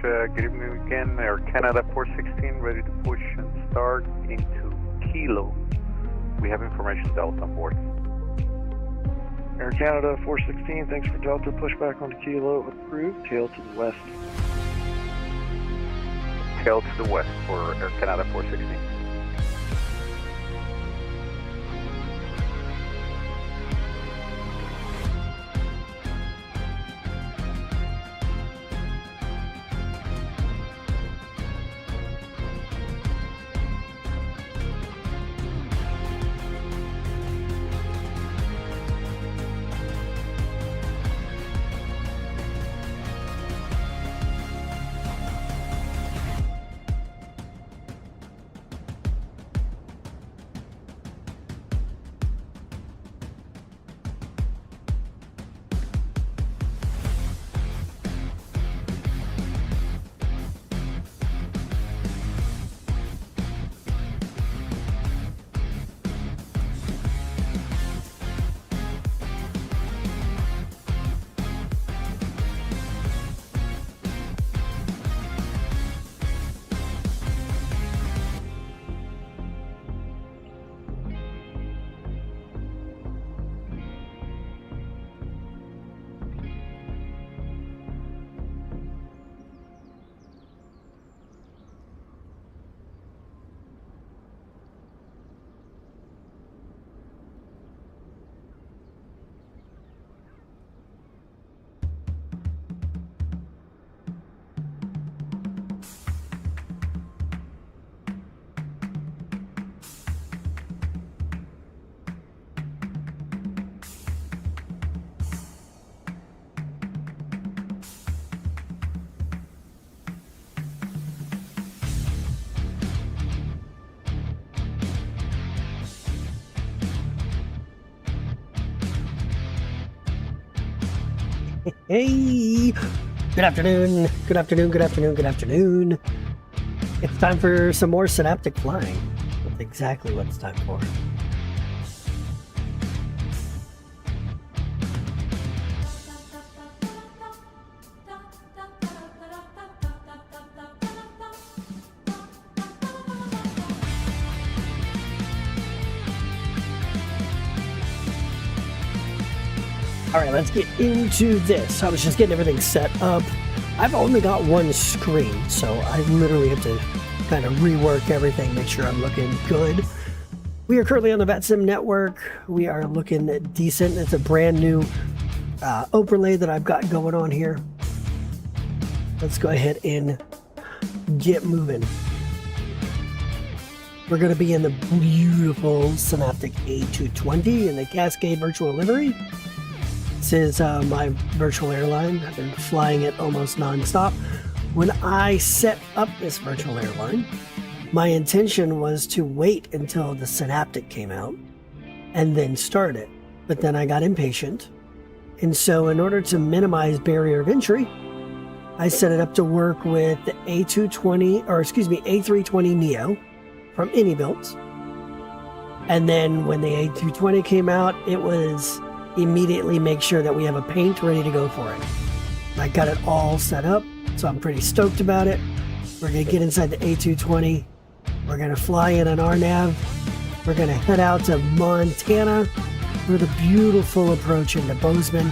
good evening again. Air Canada 416, ready to push and start into Kilo. We have information Delta on board. Air Canada 416, thanks for Delta. Pushback onto Kilo, approved. Tail to the west. Tail to the west for Air Canada 416. Hey, good afternoon, good afternoon, good afternoon, good afternoon. It's time for some more Synaptic flying. That's exactly what it's time for. All right, let's get into this. I was just getting everything set up. I've only got one screen, so I literally have to kind of rework everything, make sure I'm looking good. We are currently on the Vatsim network. We are looking decent. It's a brand new overlay that I've got going on here. Let's go ahead and get moving. We're going to be in the beautiful Synaptic A220 in the Cascade virtual livery. This is my virtual airline. I've been flying it almost non-stop. When I set up this virtual airline, my intention was to wait until the Synaptic came out and then start it. But then I got impatient. And so in order to minimize barrier of entry, I set it up to work with the A320 Neo from AnyBuilt. And then when the A220 came out, it was immediately make sure that we have a paint ready to go for it. I got it all set up, so I'm pretty stoked about it. We're going to get inside the A220. We're going to fly in an RNAV. We're going to head out to Montana for the beautiful approach into Bozeman.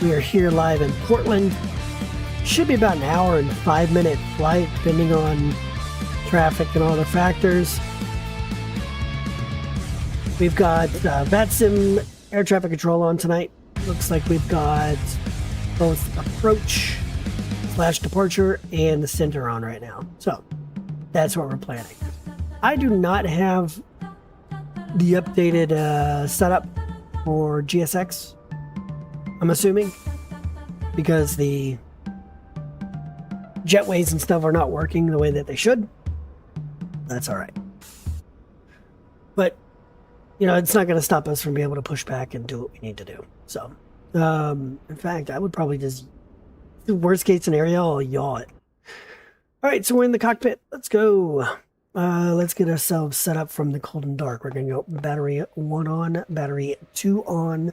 We are here live in Portland. Should be about an hour and 5-minute flight, depending on traffic and all the factors. We've got Vatsim air traffic control on tonight. Looks like we've got both approach / departure and the center on right now. So that's what we're planning. I do not have the updated setup for GSX, I'm assuming, because the jetways and stuff are not working the way that they should. That's all right. But you know, it's not going to stop us from being able to push back and do what we need to do. So, in fact, I would probably just, worst case scenario, I'll yaw it. All right, so we're in the cockpit. Let's go. Let's get ourselves set up from the cold and dark. We're going to go battery 1 on, battery 2 on.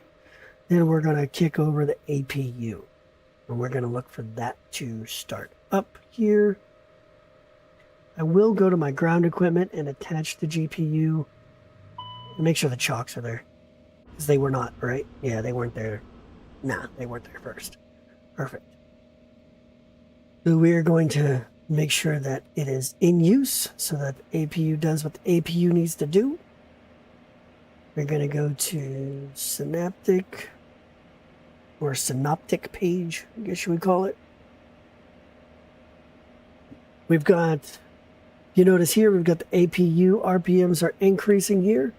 Then we're going to kick over the APU. And we're going to look for that to start up here. I will go to my ground equipment and attach the GPU and make sure the chocks are there. Because they were not, right? Yeah, they weren't there. Nah, they weren't there first. Perfect. So we are going to make sure that it is in use so that the APU does what the APU needs to do. We're going to go to Synaptic, or Synaptic page, I guess you would call it. We've got, you notice here, we've got the APU RPMs are increasing here.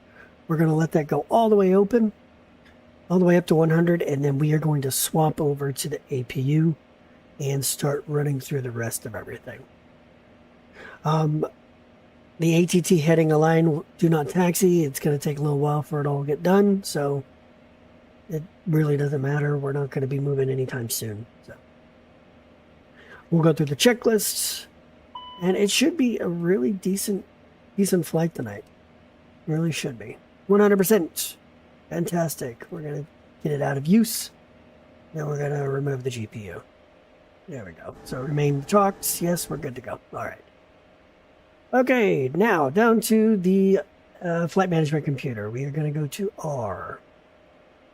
We're going to let that go all the way open, all the way up to 100, and then we are going to swap over to the APU and start running through the rest of everything. The ATT heading align, do not taxi. It's going to take a little while for it all to get done, so it really doesn't matter. We're not going to be moving anytime soon. So we'll go through the checklists, and it should be a really decent flight tonight. Really should be. 100%. Fantastic. We're going to get it out of use. Then we're going to remove the GPU. There we go. So remain talks. Yes, we're good to go. All right. Okay, now down to the flight management computer. We are going to go to our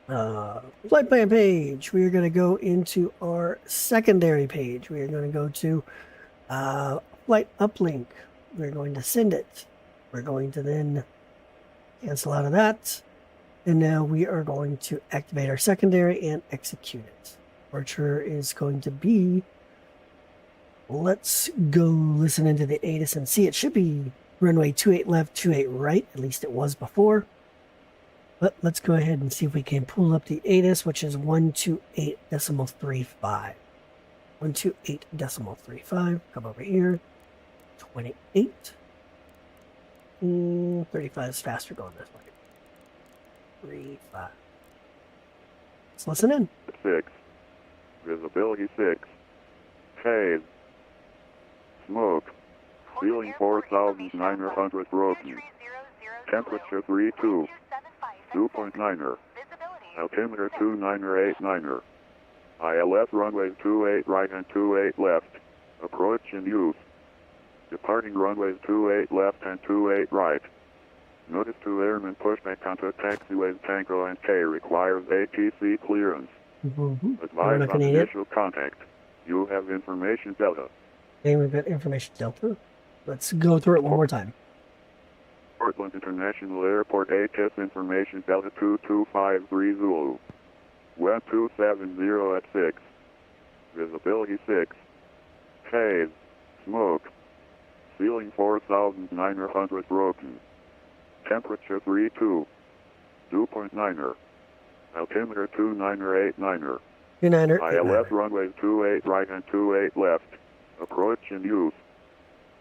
flight plan page. We are going to go into our secondary page. We are going to go to flight uplink. We're going to send it. We're going to then cancel out of that. And now we are going to activate our secondary and execute it. Departure is going to be, let's go listen into the ATIS and see. It should be runway 28 left, 28 right. At least it was before. But let's go ahead and see if we can pull up the ATIS, which is 128.35. 128.35. Come over here. 28. 35 is faster going this way. 35. Let's listen in. 6. Visibility 6. Haze. Smoke. Ceiling 4,900 broken. Temperature 32. 2.9er. Altimeter 2989er. ILS runways 28 right and 28 left. Approach in use. Departing runways 28 left and 28 right. Notice to airmen pushback onto taxiways Tango and K requires ATC clearance. Advise on initial contact. You have information delta. Okay, we've got information delta. Let's go through it one more time. Portland International Airport ATIS information delta 2253 Zulu. Web 270 at 6. Visibility 6. Haze. Smoke. Ceiling 4,900 broken. Temperature 32. 2.9er. Altimeter 2989er. 29er. ILS runways 28 right and 28 left. Approach in use.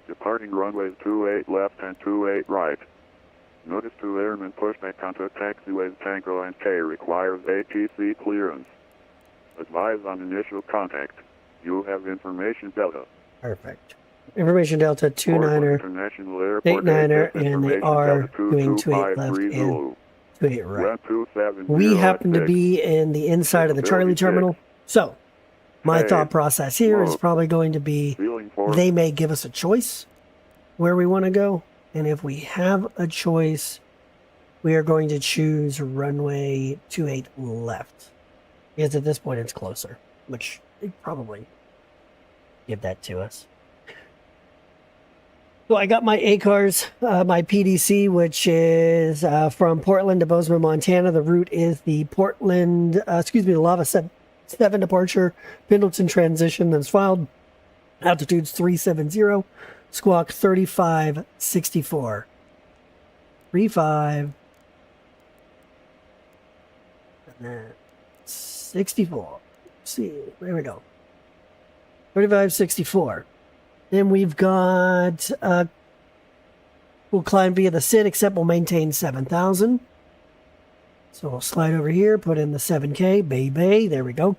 Departing runways 28 left and 28 right. Notice to airmen pushback onto taxiways Tango and K requires ATC clearance. Advise on initial contact. You have information delta. Perfect. Information delta 29er, 89er, and they are doing 28 left and 28 right. We happen to be in the inside of the Charlie terminal, so my thought process here is probably going to be they may give us a choice where we want to go, and if we have a choice, we are going to choose runway 28 left, because at this point it's closer, which they probably give that to us. So I got my ACARS, my PDC, which is from Portland to Bozeman, Montana. The route is the the Lava 7 departure, Pendleton transition that's filed. Altitude's 370, squawk 3564. 6564. Let's see, there we go. 3564. Then we've got, we'll climb via the SID, except we'll maintain 7,000. So we'll slide over here, put in the 7K, bay, there we go.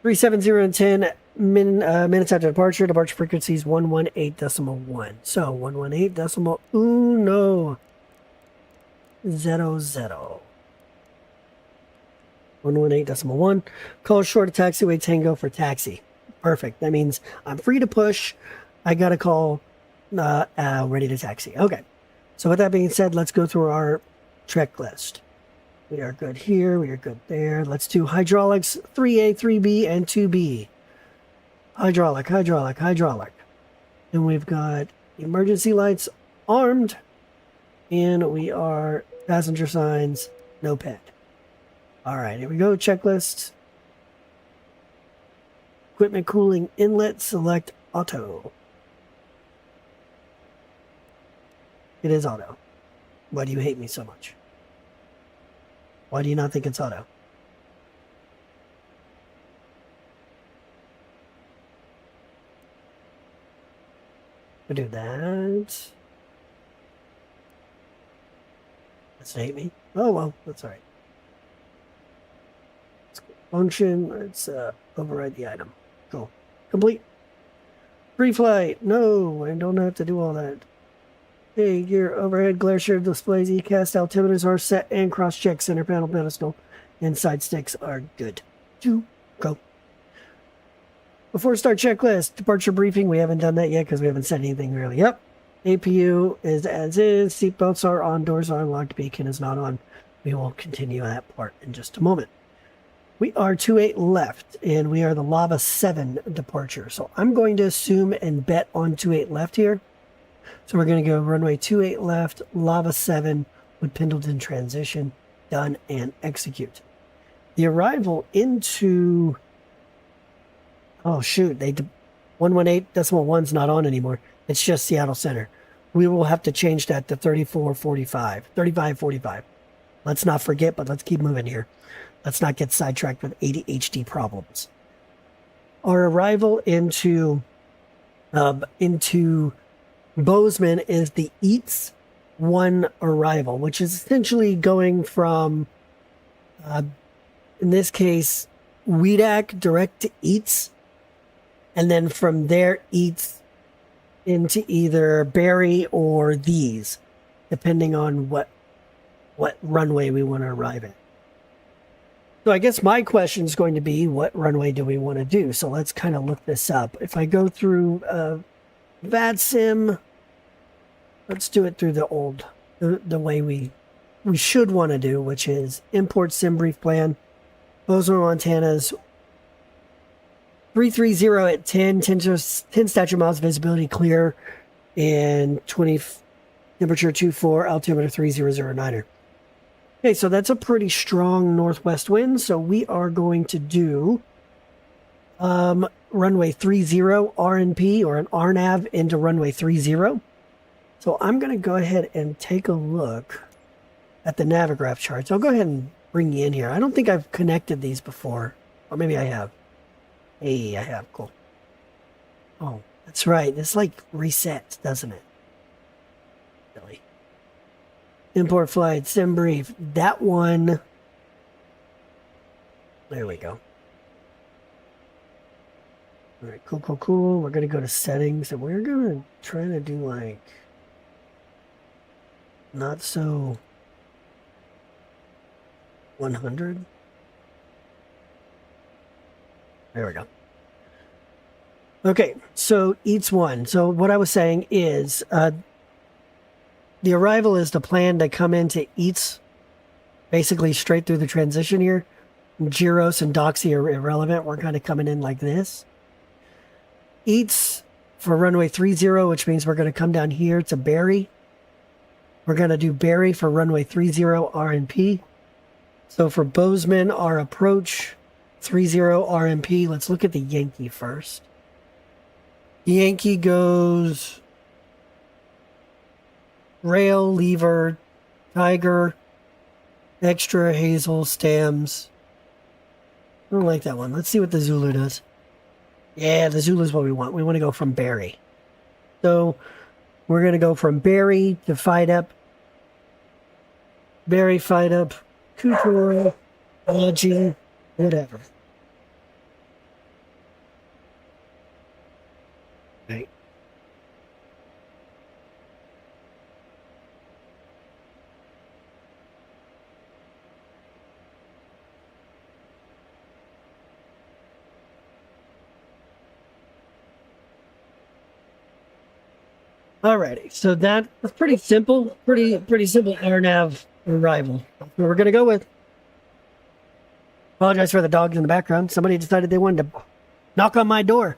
370 and 10 minutes after departure. Departure frequency is 118.1. So 118.1. 118.1. Call short of taxiway Tango for taxi. Perfect. That means I'm free to push. I got a call, ready to taxi. Okay. So with that being said, let's go through our checklist. We are good here. We are good there. Let's do hydraulics 3A, 3B, and 2B. Hydraulic, hydraulic, hydraulic. And we've got emergency lights armed. And we are passenger signs, no pet. All right, here we go. Checklist. Equipment cooling inlet, select auto. It is auto. Why do you hate me so much? Why do you not think it's auto? We'll do that. That's hate me. Oh well, that's all right. Let's go function. Let's override the item. Cool. Complete. Free flight. No, I don't have to do all that. Hey, gear overhead glare share displays, ECAST altimeters are set, and cross-check center panel pedestal and side sticks are good to go. Before start checklist, departure briefing. We haven't done that yet because we haven't said anything really. Yep. APU is as is. Seatbelts are on. Doors are unlocked. Beacon is not on. We will continue that part in just a moment. We are 28 left, and we are the Lava 7 departure. So I'm going to assume and bet on 28 left here. So we're going to go runway 28 left, Lava 7 with Pendleton transition, done and execute. The arrival into, oh shoot, 118.1's not on anymore. It's just Seattle Center. We will have to change that to 3545. Let's not forget, but let's keep moving here. Let's not get sidetracked with ADHD problems. Our arrival into Bozeman is the EATS 1 arrival, which is essentially going from, in this case, WEDAC direct to EATS, and then from there EATS into either Barry or these, depending on what runway we want to arrive at. So I guess my question is going to be, what runway do we want to do? So let's kind of look this up. If I go through Vatsim, let's do it through the way we should want to do, which is import sim brief plan. Bozeman, Montana's 330 at 10 statute miles visibility clear, and 20 temperature 24, altimeter 3009er. Okay, so that's a pretty strong northwest wind. So we are going to do runway 30 RNP, or an RNAV into runway 30. So I'm going to go ahead and take a look at the Navigraph charts. I'll go ahead and bring you in here. I don't think I've connected these before, or maybe I have. Hey, I have. Cool. Oh, that's right. It's like resets, doesn't it? Really. Import flight, sim brief. That one. There we go. All right, cool, cool, cool. We're going to go to settings, and we're going to try to do like not so 100. There we go. Okay, so EATS 1. So what I was saying is the arrival is the plan to come into EATS basically straight through the transition here. Gyros and Doxy are irrelevant. We're kind of coming in like this. EATS for runway 30, which means we're going to come down here to Barry. We're going to do Barry for runway 30 RNP. So for Bozeman, our approach 30 RNP. Let's look at the Yankee first. Yankee goes rail, lever, tiger, extra, hazel, stems. I don't like that one. Let's see what the Zulu does. Yeah, the Zulu is what we want. We want to go from Barry. So we're going to go from Barry to Fight Up. Barry, Fight Up, Couture, Lodging, whatever. Right. Alrighty, so that was pretty simple. Pretty simple RNAV arrival. That's what we're gonna go with. Apologize for the dogs in the background. Somebody decided they wanted to knock on my door.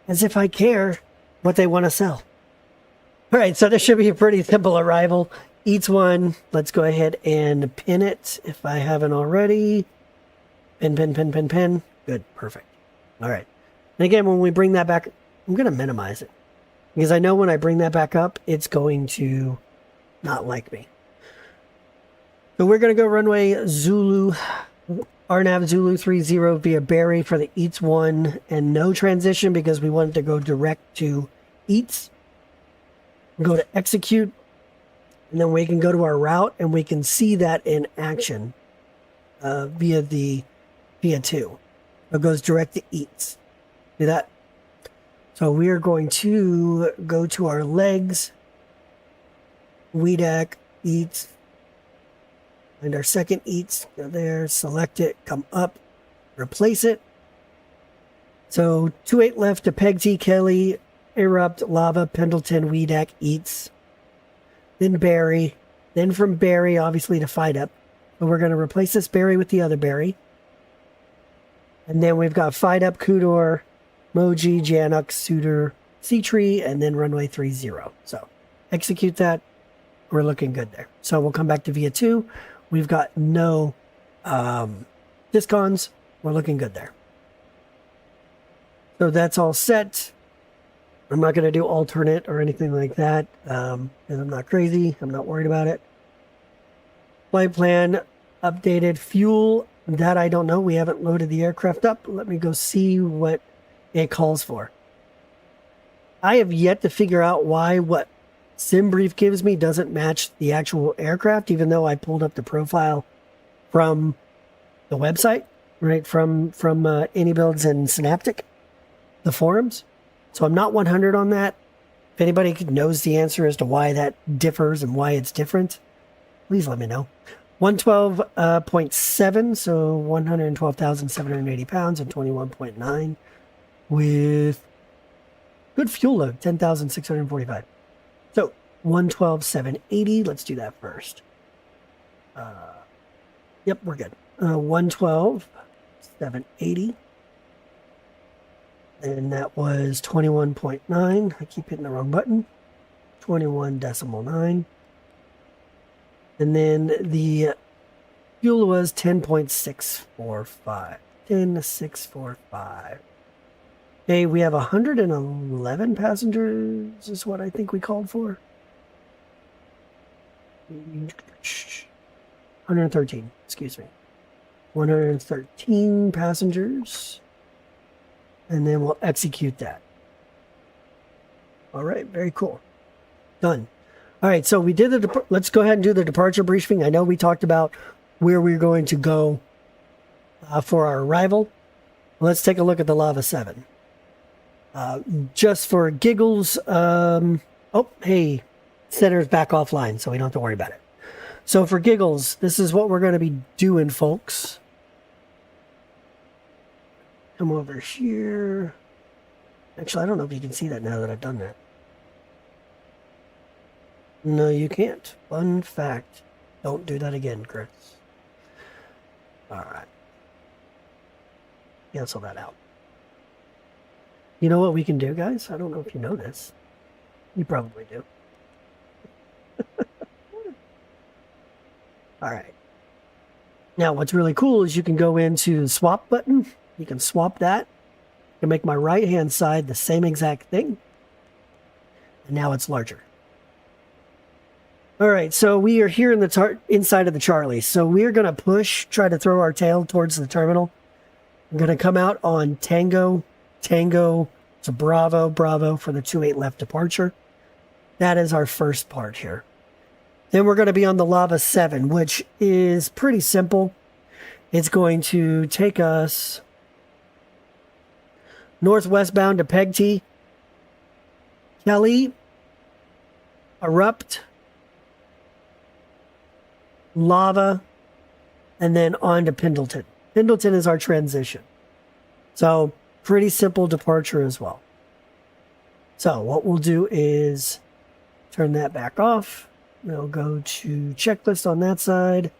As if I care what they want to sell. Alright, so this should be a pretty simple arrival. Each one, let's go ahead and pin it if I haven't already. Pin. Good, perfect. Alright. And again, when we bring that back, I'm going to minimize it. Because I know when I bring that back up, it's going to not like me. So we're going to go runway Zulu, RNAV Zulu 30 via Barry for the EATS 1 and no transition because we wanted to go direct to EATS. Go to execute, and then we can go to our route and we can see that in action via 2. It goes direct to EATS. See that? So we are going to go to our legs, WEDAC, EATS, and our second EATS, go there, select it, come up, replace it. So 28 left to PEG-T, Kelly, Erupt, Lava, Pendleton, WEDAC, EATS, then Barry, then from Barry, obviously, to FIDUP. But we're going to replace this Barry with the other Barry. And then we've got FIDUP, Kudor, Moji, Januk, Suitor, C-Tree, and then runway 30. So execute that. We're looking good there. So we'll come back to VIA 2. We've got no discons. We're looking good there. So that's all set. I'm not going to do alternate or anything like that because I'm not crazy. I'm not worried about it. Flight plan updated. Fuel, that I don't know. We haven't loaded the aircraft up. Let me go see what it calls for. I have yet to figure out why what SimBrief gives me doesn't match the actual aircraft, even though I pulled up the profile from the website, right? From AnyBuilds and Synaptic, the forums. So I'm not 100 on that. If anybody knows the answer as to why that differs and why it's different, please let me know. 112.7, so 112,780 pounds and 21.9 with good fuel load, 10,645. So 112,780. Let's do that first. Yep, we're good. 112,780. And that was 21.9. I keep hitting the wrong button. 21.9. And then the fuel was 10.645. 10.645. Okay, we have 111 passengers is what I think we called for. 113, excuse me. 113 passengers. And then we'll execute that. All right, very cool. Done. All right, so we did let's go ahead and do the departure briefing. I know we talked about where we're going to go for our arrival. Let's take a look at the Lava 7. Just for giggles, oh, hey, center's back offline, so we don't have to worry about it. So for giggles, this is what we're going to be doing, folks. Come over here. Actually, I don't know if you can see that now that I've done that. No, you can't. Fun fact. Don't do that again, Chris. All right. Cancel that out. You know what we can do, guys? I don't know if you know this. You probably do. All right. Now, what's really cool is you can go into the swap button. You can swap that. I can make my right-hand side the same exact thing. And now it's larger. All right, so we are here in the inside of the Charlie. So we're going to try to throw our tail towards the terminal. I'm going to come out on Tango to Bravo for the 28 left departure. That is our first part here. Then we're going to be on the Lava 7, which is pretty simple. It's going to take us northwestbound to PEG-T, Kelly, Erupt, Lava, and then on to Pendleton. Pendleton is our transition. So pretty simple departure as well. So what we'll do is turn that back off. We'll go to checklist on that side,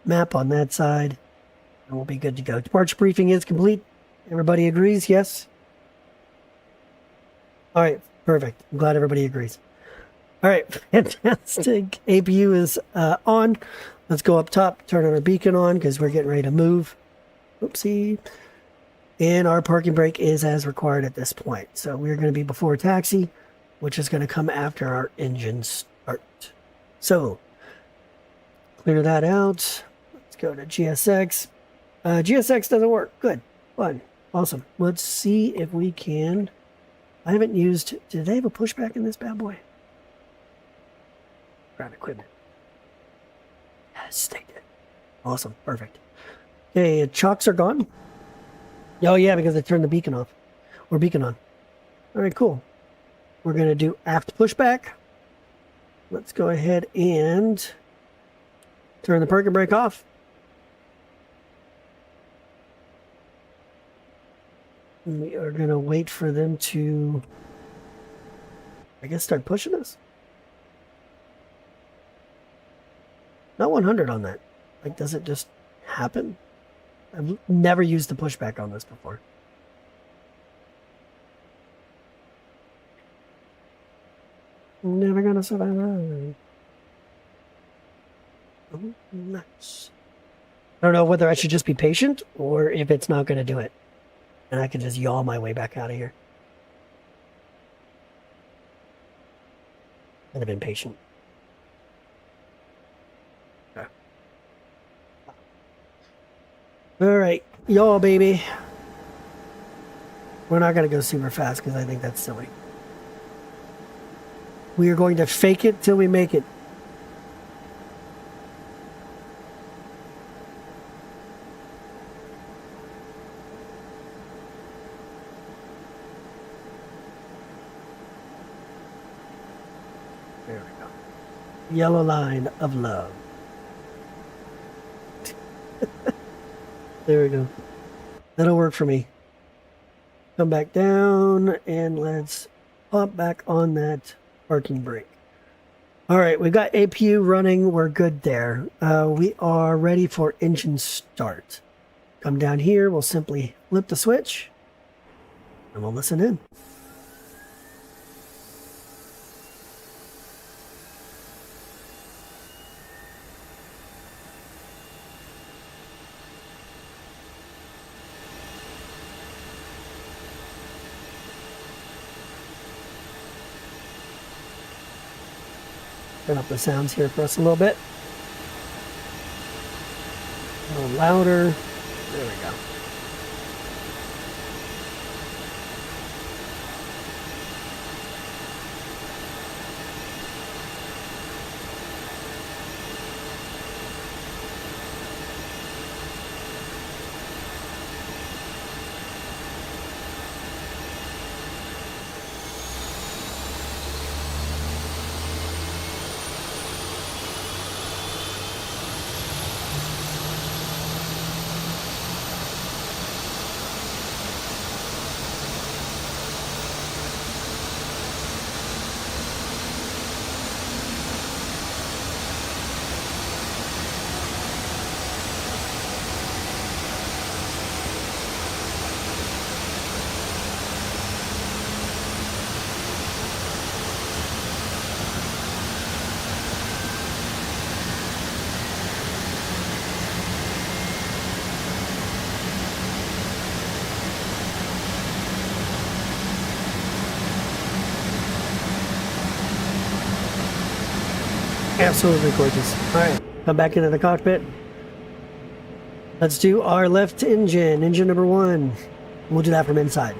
map on that side, and we'll be good to go. Departure briefing is complete. Everybody agrees? Yes? All right, perfect. I'm glad everybody agrees. All right, fantastic. APU is on. Let's go up top, turn our beacon on because we're getting ready to move. Oopsie. And our parking brake is as required at this point. So we're going to be before taxi, which is going to come after our engine start. So clear that out. Let's go to GSX. GSX doesn't work. Good. Fun. Awesome. Let's see if we can. I haven't used. Do they have a pushback in this bad boy? Ground equipment. Yes, they did. Awesome. Perfect. Okay, chocks are gone. Oh, yeah, because I turned the beacon off. Or beacon on. All right, cool. We're going to do aft pushback. Let's go ahead and turn the parking brake off. And we are going to wait for them to, I guess, start pushing us. Not 100 on that. Like, does it just happen? I've never used the pushback on this before. Never gonna survive. Oh, nice. I don't know whether I should just be patient or if it's not gonna do it. And I can just yaw my way back out of here. I'd have been patient. All right, y'all, baby. We're not going to go super fast because I think that's silly. We are going to fake it till we make it. There we go. Yellow line of love. There we go. That'll work for me. Come back down and let's pop back on that parking brake. All right, we've got APU running. We're good there. We are ready for engine start. Come down here. We'll simply flip the switch and we'll listen in. Turn up the sounds here for us a little bit. A little louder. There we go. Absolutely gorgeous. All right, come back into the cockpit. Let's do our left engine, engine number 1. We'll do that from inside.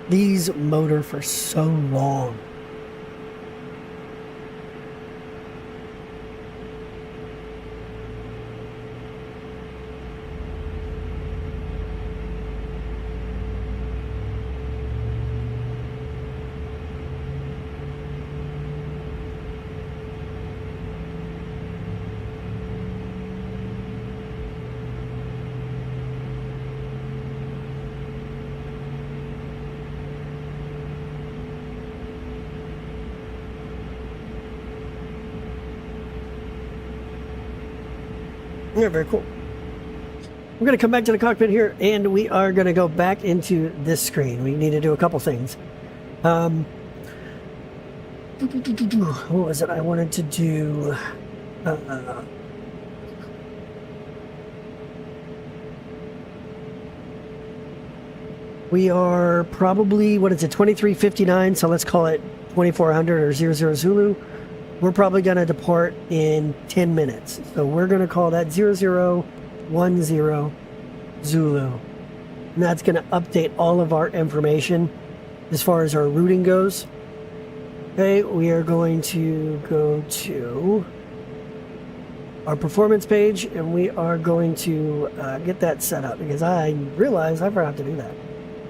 These motor for so long. Yeah, very cool. We're going to come back to the cockpit here, and we are going to go back into this screen. We need to do a couple things. What was it I wanted to do? We are probably, what is it, 2359, so let's call it 2400 or 00 Zulu. We're probably going to depart in 10 minutes. So we're going to call that 0010 Zulu. And that's going to update all of our information as far as our routing goes. Okay, we are going to go to our performance page, and we are going to get that set up, because I realized I forgot to do that.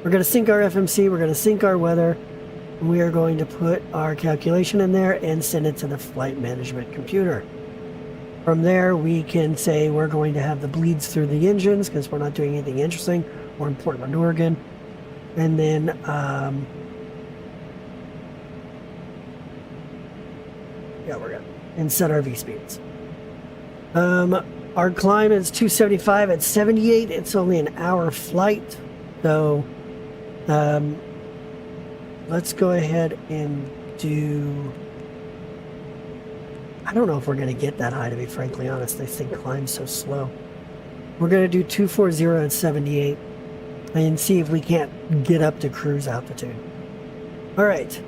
We're going to sync our FMC, we're going to sync our weather, and we are going to put our calculation in there and send it to the flight management computer. From there, we can say we're going to have the bleeds through the engines, because we're not doing anything interesting or in Portland, Oregon. And then yeah, we're good. And set our V-speeds. Our climb is 275 at 78. It's only an hour flight. So let's go ahead and do... I don't know if we're going to get that high, to be frankly honest. I think climb's so slow. We're going to do 240 at 78 and see if we can't get up to cruise altitude. All right.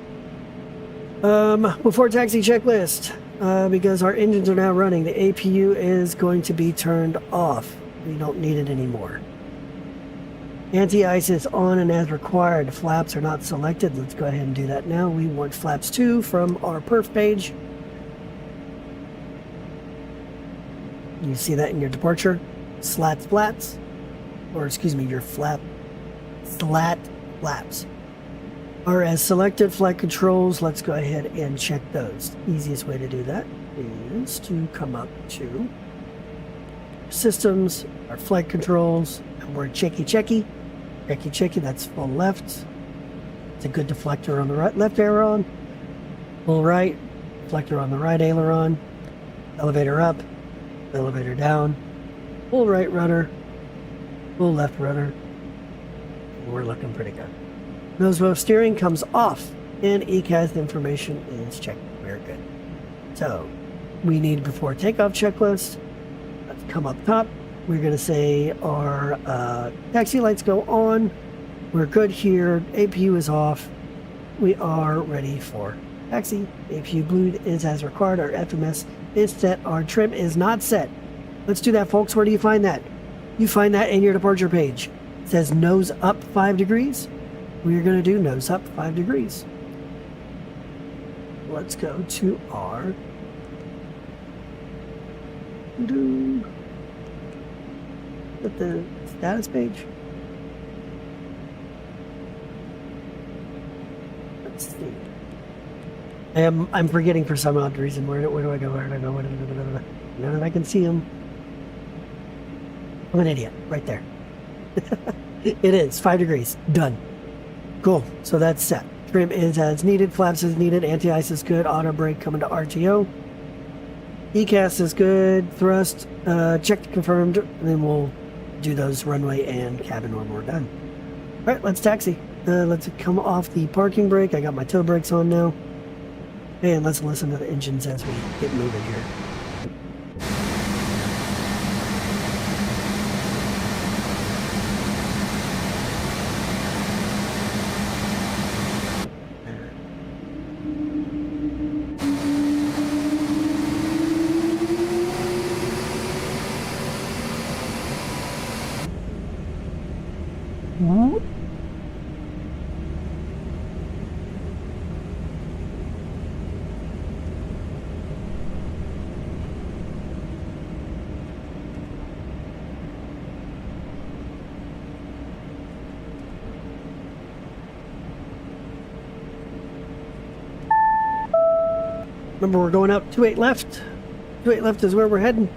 Before taxi checklist, because our engines are now running, the APU is going to be turned off. We don't need it anymore. Anti-ice is on and as required. Flaps are not selected. Let's go ahead and do that now. We want flaps 2 from our perf page. You see that in your departure. Slats flats, or excuse me, your slat flaps are as selected. Flight controls, let's go ahead and check those. Easiest way to do that is to come up to systems, our flight controls, and we're checky, that's full left. It's a good deflector on the right, left aileron, full right, deflector on the right aileron, elevator up, elevator down, full right rudder, full left rudder. We're looking pretty good. Nose wheel steering comes off, and ECAS information is checked. Very good. So we need before takeoff checklist. Let's come up top. We're going to say our taxi lights go on. We're good here. APU is off. We are ready for taxi. APU bleed is as required. Our FMS is set. Our trim is not set. Let's do that, folks. Where do you find that? You find that in your departure page. It says nose up 5 degrees. We're going to do nose up 5 degrees. Let's go to our at the status page. Let's see. I'm forgetting for some odd reason. Where do I go? Now that I can see them. I'm an idiot. Right there. It is 5 degrees. Done. Cool. So that's set. Trim is as needed. Flaps is needed. Anti-ice is good. Auto brake coming to RTO. ECAS is good. Thrust checked, confirmed. And then we'll do those runway and cabin when we're done. All right, let's taxi. Let's come off the parking brake. I got my toe brakes on now. And let's listen to the engines as we get moving here. Remember, we're going out 28 left. 28 left is where we're heading.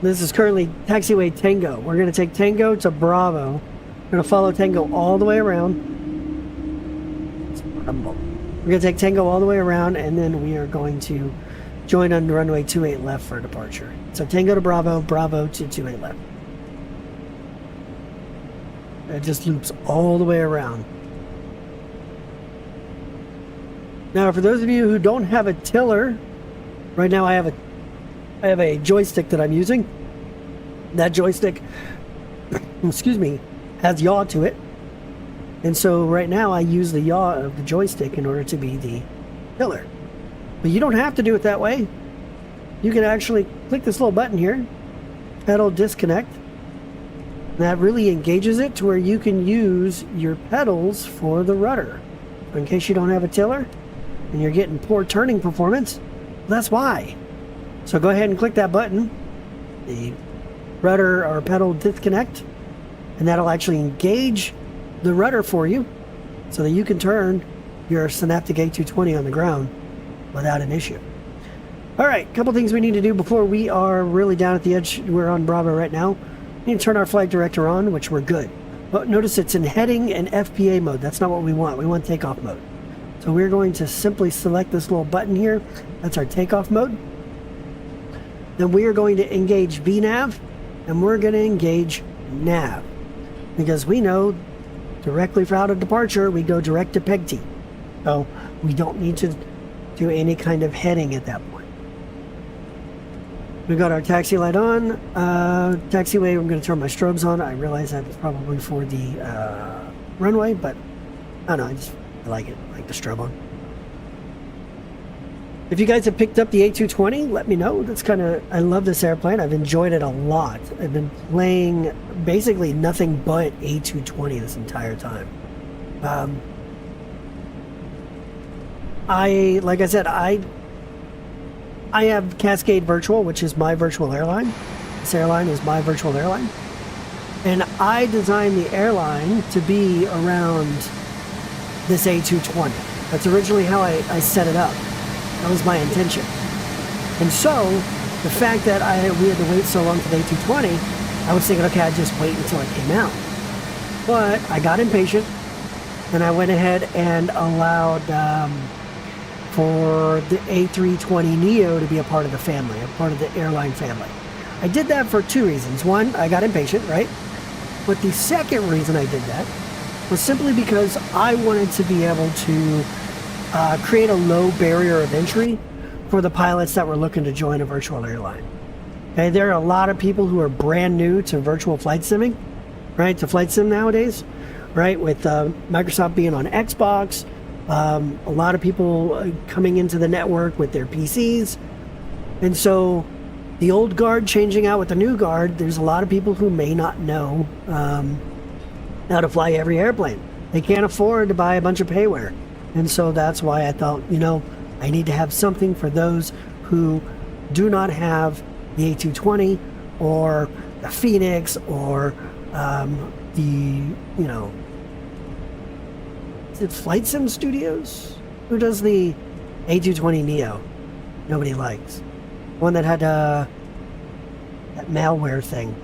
This is currently taxiway Tango. We're going to take Tango to Bravo. We're going to follow Tango all the way around. We're going to take Tango all the way around, and then we are going to join on runway 28 left for departure. So Tango to Bravo, Bravo to 28 left. It just loops all the way around. Now, for those of you who don't have a tiller, right now I have a joystick that I'm using. That joystick, excuse me, has yaw to it. And so right now I use the yaw of the joystick in order to be the tiller. But you don't have to do it that way. You can actually click this little button here, pedal disconnect. That really engages it to where you can use your pedals for the rudder. In case you don't have a tiller and you're getting poor turning performance, that's why. So go ahead and click that button, the rudder or pedal disconnect, and that'll actually engage the rudder for you so that you can turn your Synaptic A220 on the ground without an issue. All right, a couple things we need to do before we are really down at the edge. We're on Bravo right now. We need to turn our flight director on, which we're good. But notice it's in heading and FPA mode. That's not what we want. We want takeoff mode. So we're going to simply select this little button here. That's our takeoff mode. Then we are going to engage VNAV, and we're going to engage NAV. Because we know directly for out of departure, we go direct to PEG-T. So we don't need to do any kind of heading at that point. We got our taxi light on. Taxiway, I'm going to turn my strobes on. I realize that's probably for the runway, but I don't know, I like it. I like the strobe on. If you guys have picked up the A220, let me know. That's I love this airplane. I've enjoyed it a lot. I've been playing basically nothing but A220 this entire time. Like I said, I have Cascade Virtual, which is my virtual airline. This airline is my virtual airline. And I designed the airline to be around this A220. That's originally how I set it up. That was my intention. And so, the fact that we had to wait so long for the A220, I was thinking, okay, I'd just wait until it came out. But I got impatient, and I went ahead and allowed for the A320neo to be a part of the family, a part of the airline family. I did that for two reasons. One, I got impatient, right? But the second reason I did that was simply because I wanted to be able to create a low barrier of entry for the pilots that were looking to join a virtual airline. Okay, there are a lot of people who are brand new to virtual flight simming, right? To flight sim nowadays, right? With Microsoft being on Xbox, a lot of people coming into the network with their PCs. And so the old guard changing out with the new guard, there's a lot of people who may not know how to fly every airplane. They can't afford to buy a bunch of payware. And so that's why I thought, I need to have something for those who do not have the A220 or the Phoenix or is it Flight Sim Studios? Who does the A220neo? Nobody likes. One that had that malware thing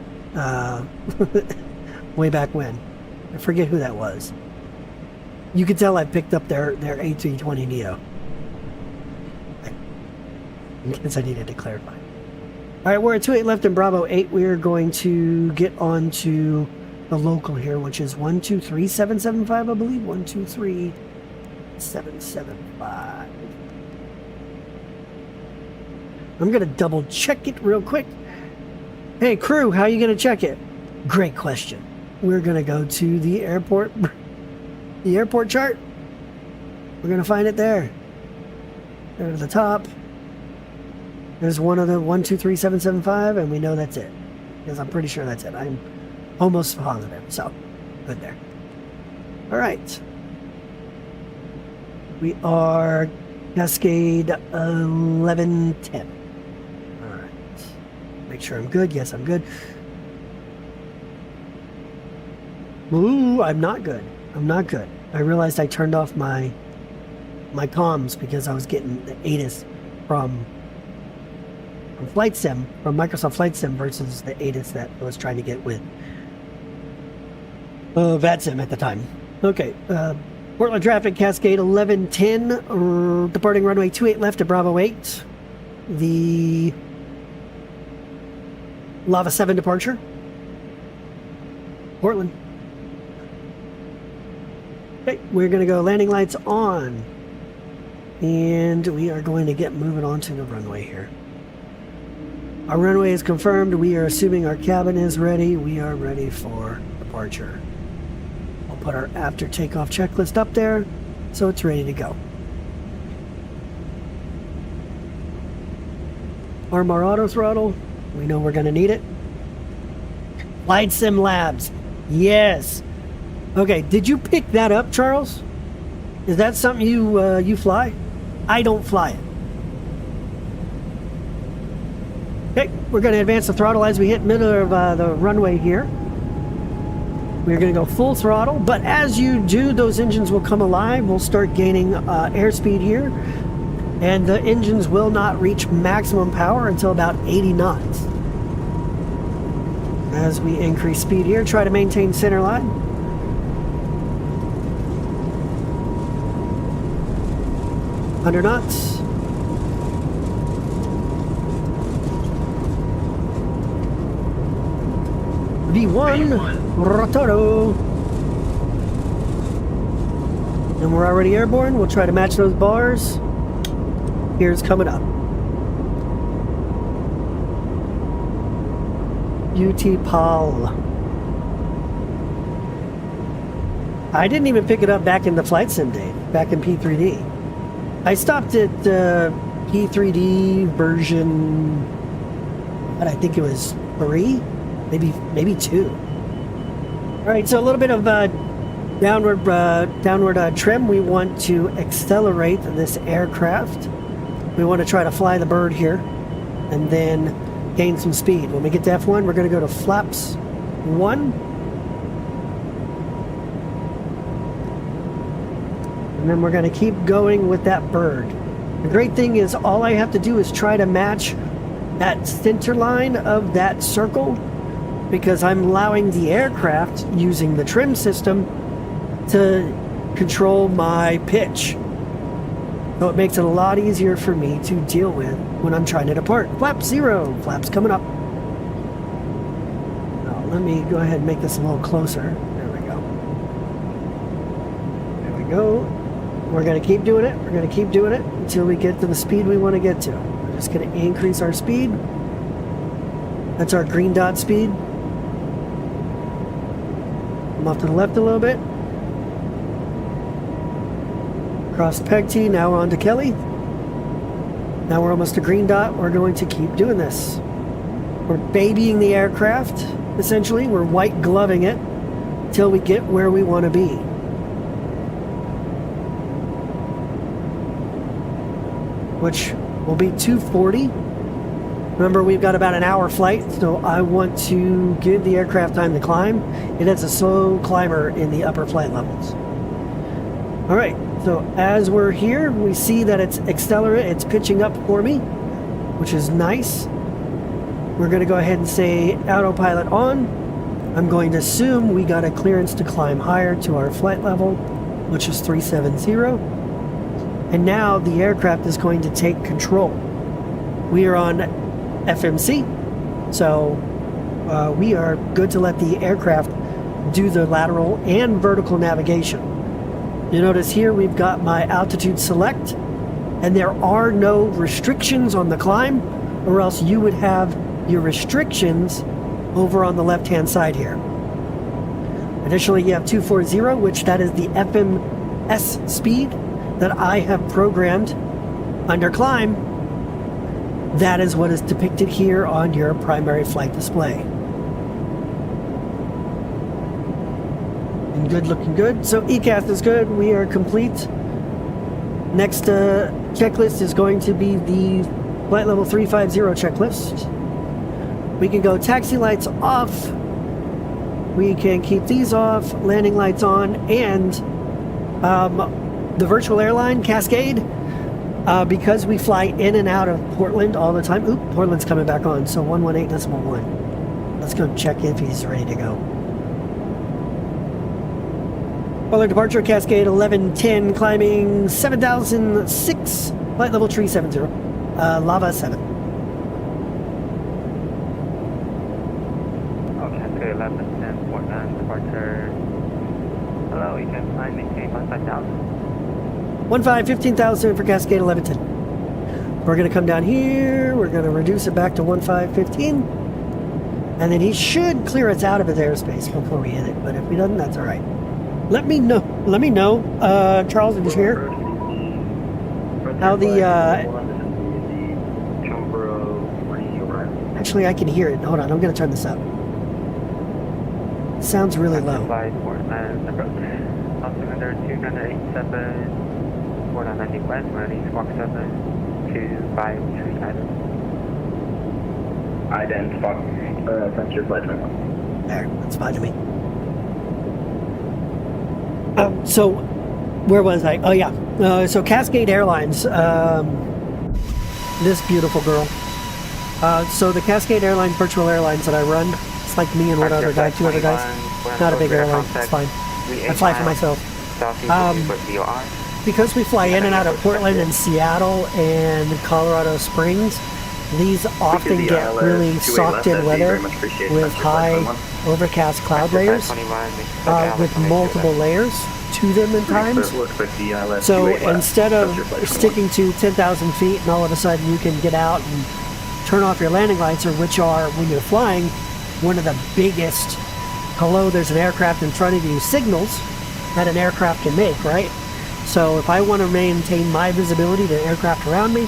way back when. I forget who that was. You could tell I picked up their A220neo. I guess I needed to clarify. All right, we're at 28 left in Bravo 8. We're going to get on to the local here, which is 123775, I believe. 123775. I'm going to double check it real quick. Hey, crew, how are you going to check it? Great question. We're going to go to the airport chart. We're going to find it there. There to the top. There's one of the 123775, and we know that's it. Because I'm pretty sure that's it. I'm almost positive. So, good there. All right. We are Cascade 1110. All right. Make sure I'm good. Yes, I'm good. Ooh, I'm not good. I'm not good. I realized I turned off my comms because I was getting the ATIS from Flight Sim, from Microsoft Flight Sim versus the ATIS that I was trying to get with Vatsim at the time. Okay, Portland traffic, Cascade 1110, departing runway 28 left to Bravo 8. The Lava 7 departure. Portland. Okay, we're going to go landing lights on. And we are going to get moving on to the runway here. Our runway is confirmed. We are assuming our cabin is ready. We are ready for departure. I'll put our after takeoff checklist up there so it's ready to go. Arm our auto throttle. We know we're going to need it. Flight Sim Labs. Yes. Okay, did you pick that up, Charles? Is that something you fly? I don't fly it. Okay, we're going to advance the throttle as we hit middle of the runway here. We're going to go full throttle, but as you do, those engines will come alive. We'll start gaining airspeed here, and the engines will not reach maximum power until about 80 knots. As we increase speed here, try to maintain center line. Under knots. V1 Rototo. And we're already airborne. We'll try to match those bars. Here's coming up. UT Pal. I didn't even pick it up back in the Flight Sim day, back in P3D. I stopped at P3D version, but I think it was 3, maybe 2. All right, so a little bit of downward trim. We want to accelerate this aircraft. We want to try to fly the bird here, and then gain some speed. When we get to F1, we're going to go to flaps 1. And then we're going to keep going with that bird. The great thing is all I have to do is try to match that center line of that circle, because I'm allowing the aircraft, using the trim system, to control my pitch. So it makes it a lot easier for me to deal with when I'm trying to depart. Flap 0, flaps coming up. Now, let me go ahead and make this a little closer. There we go. There we go. We're going to keep doing it. We're going to keep doing it until we get to the speed we want to get to. We're just going to increase our speed. That's our green dot speed. I'm off to the left a little bit. Cross Peg T, now we're on to Kelly. Now we're almost to green dot. We're going to keep doing this. We're babying the aircraft, essentially. We're white gloving it till we get where we want to be. Which will be 240. Remember, we've got about an hour flight, so I want to give the aircraft time to climb. It is a slow climber in the upper flight levels. All right, so as we're here, we see that it's accelerating, it's pitching up for me, which is nice. We're going to go ahead and say autopilot on. I'm going to assume we got a clearance to climb higher to our flight level, which is 370. And now the aircraft is going to take control. We are on FMC, so we are good to let the aircraft do the lateral and vertical navigation. You notice here we've got my altitude select, and there are no restrictions on the climb, or else you would have your restrictions over on the left-hand side here. Additionally, you have 240, which that is the FMS speed that I have programmed under climb. That is what is depicted here on your primary flight display. And good, looking good. So ECAS is good. We are complete. Next checklist is going to be the flight level 350 checklist. We can go taxi lights off. We can keep these off, landing lights on, and the virtual airline Cascade, because we fly in and out of Portland all the time. Oop, Portland's coming back on, so 118.1. Let's go check if he's ready to go. Polar departure, Cascade 1110, climbing 7006, flight level 370, lava 7. Cascade 1110, Portland departure. Hello, you can climb maintain 15,000. 15,000 for Cascade 1110. We're going to come down here, we're going to reduce it back to 1515, and then he should clear us out of his airspace before we hit it, but if he doesn't, that's alright. Let me know, Charles, if you're here, how the, actually I can hear it. Hold on, I'm going to turn this up. Sounds really low. Flight Portland approach. Altimeter 287, 490 west, running squawk 7, 253 items. Ident, Fox, Frontier Flight 21. There, that's fine to me. So, where was I? Oh, yeah. So, Cascade Airlines, this beautiful girl. So, the Cascade Airlines virtual airlines that I run, it's like me and one other guy, 2 other guys. Not a big airline, it's fine. I fly for myself. Because we fly in and out of Portland and Seattle and Colorado Springs, these often get really socked in weather with high overcast cloud layers with multiple layers to them in times. So instead of sticking to 10,000 feet and all of a sudden you can get out and turn off your landing lights, or which are, when you're flying, one of the biggest hello, there's an aircraft in front of you signals that an aircraft can make, right? So if I want to maintain my visibility to aircraft around me,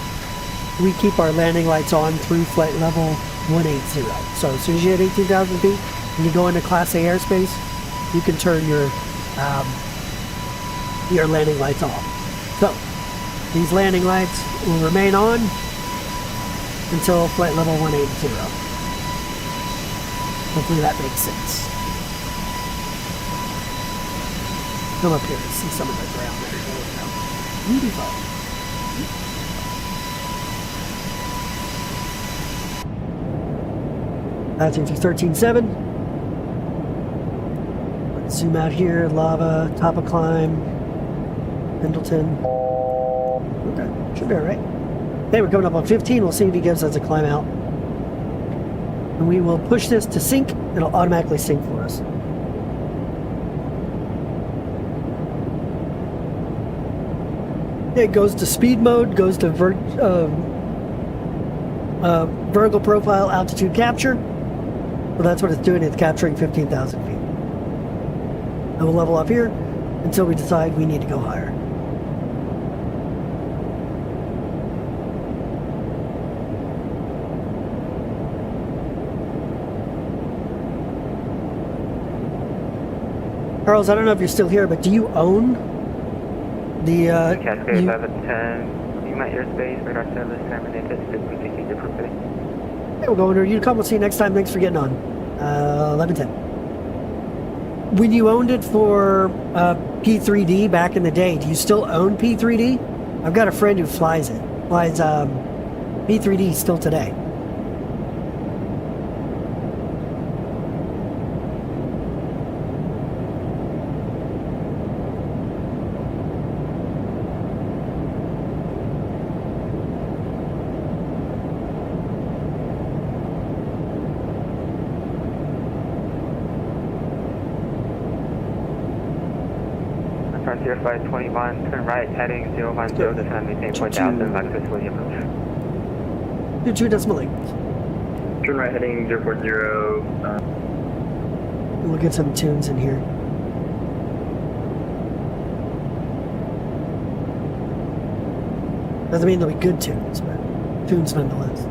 we keep our landing lights on through flight level 180. So as soon as you hit 18,000 feet and you go into Class A airspace, you can turn your landing lights off. So these landing lights will remain on until flight level 180. Hopefully that makes sense. Come up here and see some of the ground that are going down. Beautiful. Latitude 13.7. Let's zoom out here. Lava, top of climb, Pendleton. Okay, should be all right. Okay, we're coming up on 15. We'll see if he gives us a climb out. And we will push this to sync. It'll automatically sync for us. It goes to speed mode, goes to vertical profile altitude capture. Well, that's what it's doing. It's capturing 15,000 feet. And we'll level up here until we decide we need to go higher. Charles, I don't know if you're still here, but do you own the Cascade 1110, you might airspace, radar service, terminated, frequency different base. We'll go under Unicom. We'll see you next time. Thanks for getting on. 1110. When you owned it for P3D back in the day, do you still own P3D? I've got a friend who flies it. Flies P3D still today. Frontier Flight 21, turn right, heading 010, descend, maintain 4,000, Lexus William approach. 2.8. Turn right heading 040. We'll get some tunes in here. Doesn't mean they'll be good tunes, but tunes nonetheless.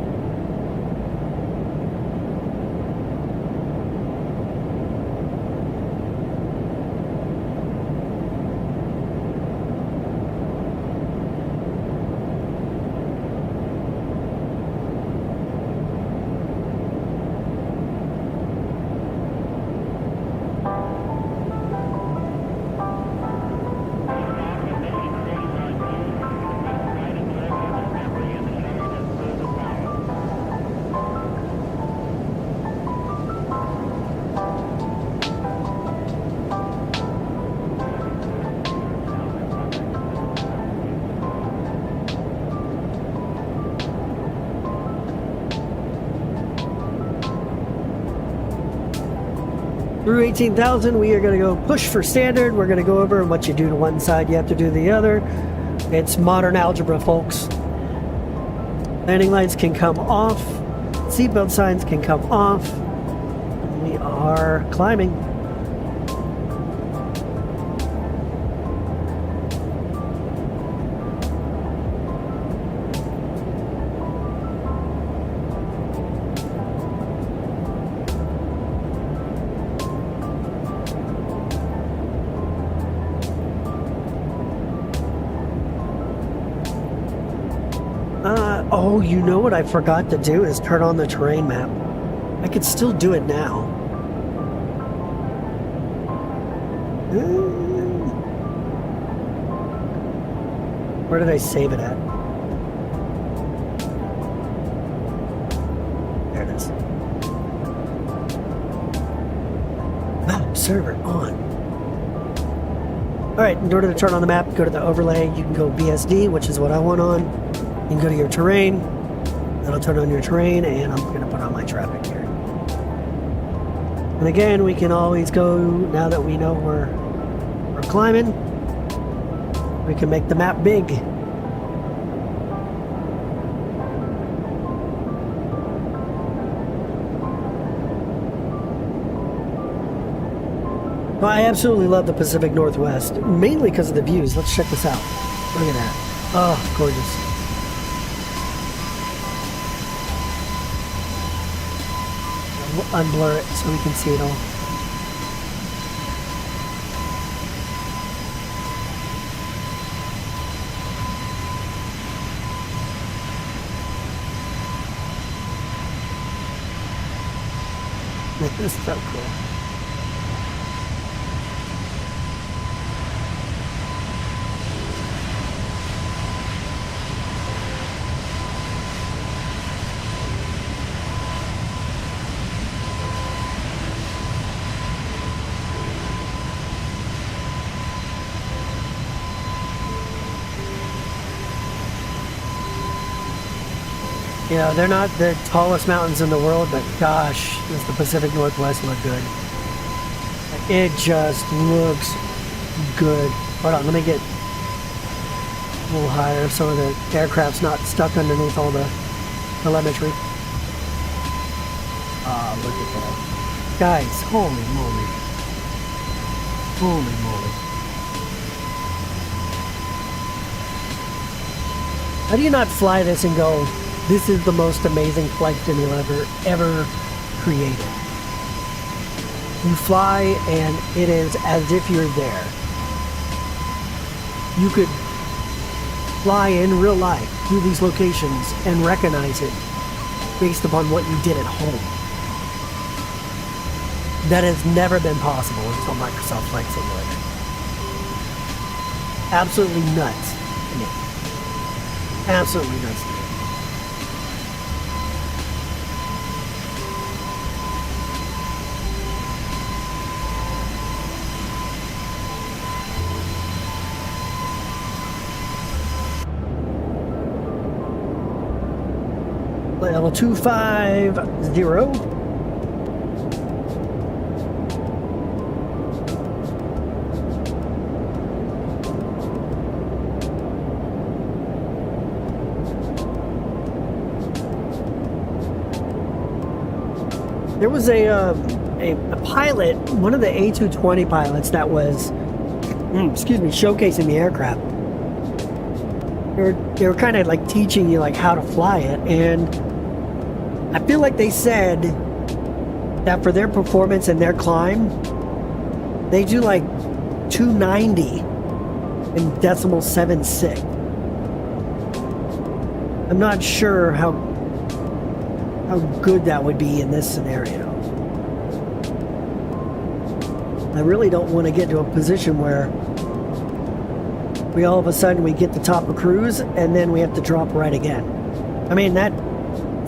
Through 18,000, we are going to go push for standard. We're going to go over what you do to one side, you have to do the other. It's modern algebra, folks. Landing lights can come off. Seatbelt signs can come off. We are climbing. Oh, you know what I forgot to do is turn on the terrain map. I could still do it now. Where did I save it at? There it is. Map server on. Alright, in order to turn on the map, go to the overlay. You can go BSD, which is what I want on. You can go to your terrain. That'll turn on your terrain, and I'm going to put on my traffic here. And again, we can always go, now that we know we're climbing, we can make the map big. Well, I absolutely love the Pacific Northwest, mainly because of the views. Let's check this out. Look at that. Oh, gorgeous. Unblur it so we can see it all. This is so cool. You know, they're not the tallest mountains in the world, but gosh, does the Pacific Northwest look good. It just looks good. Hold on, let me get a little higher so the aircraft's not stuck underneath all the telemetry. Ah, look at that. Guys, holy moly. Holy moly. How do you not fly this and go, this is the most amazing flight simulator ever created? You fly and it is as if you're there. You could fly in real life through these locations and recognize it based upon what you did at home. That has never been possible until Microsoft Flight Simulator. Absolutely nuts to me. Absolutely nuts to me. Level 250. There was a pilot, one of the A220 pilots that was, showcasing the aircraft. They were kind of like teaching you like how to fly it, and I feel like they said that for their performance and their climb, they do like 290 in 0.76. I'm not sure how good that would be in this scenario. I really don't want to get to a position where we all of a sudden we get the top of cruise and then we have to drop right again. I mean, that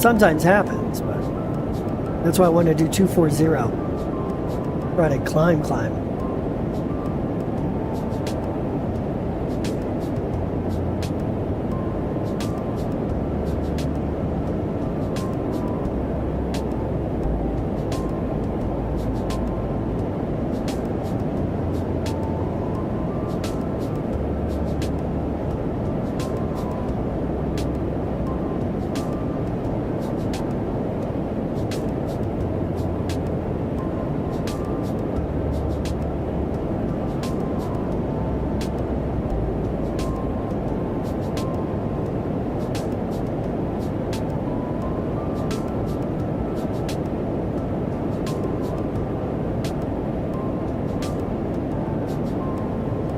sometimes happens, but that's why I want to do 240. Try to climb.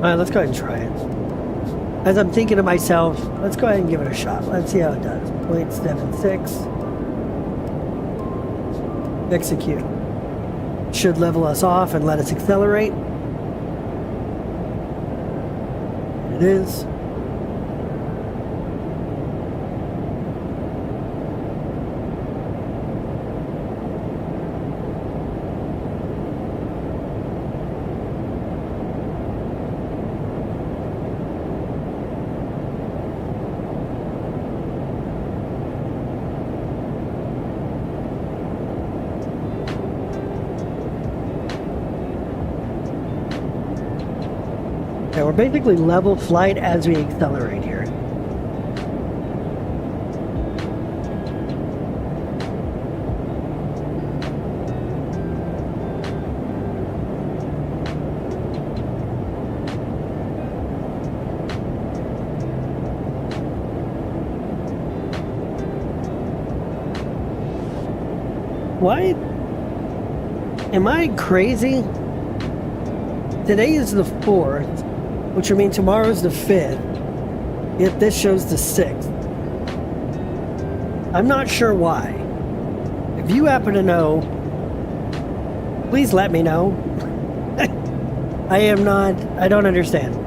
Alright, let's go ahead and try it. As I'm thinking to myself, let's go ahead and give it a shot. Let's see how it does. 0.76. Execute. Should level us off and let us accelerate. It is. Yeah, we're basically level flight as we accelerate here. Why? Am I crazy? Today is the 4th. Which would mean tomorrow's the 5th, yet this shows the 6th. I'm not sure why. If you happen to know, please let me know. I don't understand.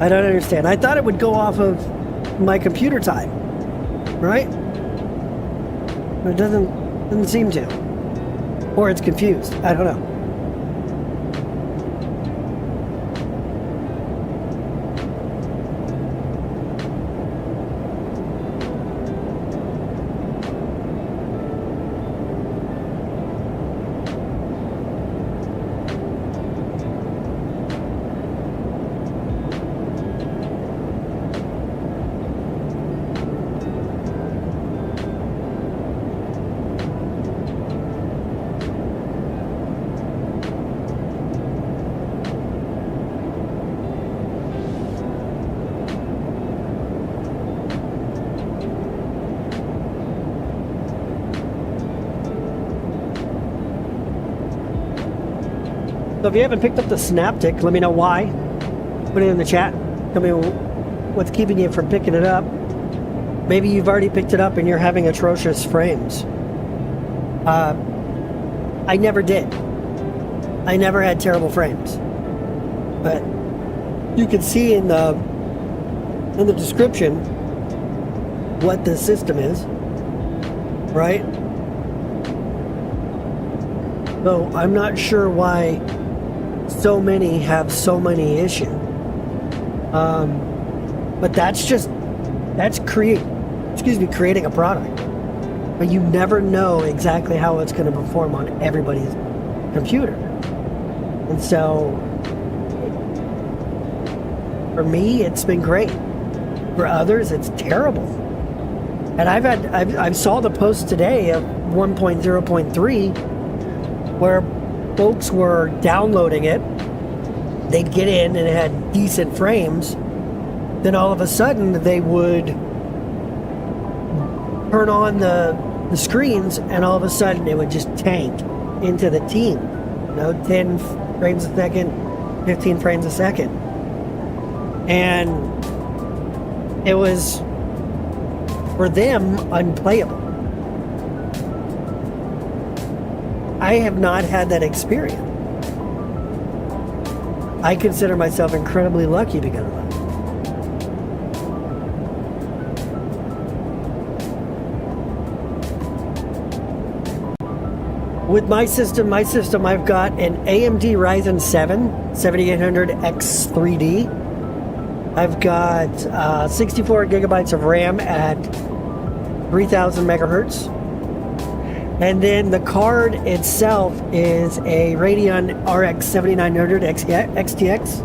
I don't understand. I thought it would go off of my computer time, right? But it doesn't seem to. Or it's confused. I don't know. So if you haven't picked up the Synaptic, let me know why. Put it in the chat. Tell me what's keeping you from picking it up. Maybe you've already picked it up and you're having atrocious frames. I never did. I never had terrible frames. But you can see in the description what the system is, right? So I'm not sure why so many have so many issues. But that's creating a product. But you never know exactly how it's going to perform on everybody's computer. And so for me, it's been great. For others, it's terrible. And I saw the post today of 1.0.3 where folks were downloading it. They'd get in and it had decent frames. Then all of a sudden they would turn on the screens and all of a sudden it would just tank into the teen. 10 frames a second, 15 frames a second. And it was, for them, unplayable. I have not had that experience. I consider myself incredibly lucky because of that. With my system, I've got an AMD Ryzen 7 7800X3D. I've got 64 gigabytes of RAM at 3000 megahertz. And then the card itself is a Radeon RX 7900 XTX,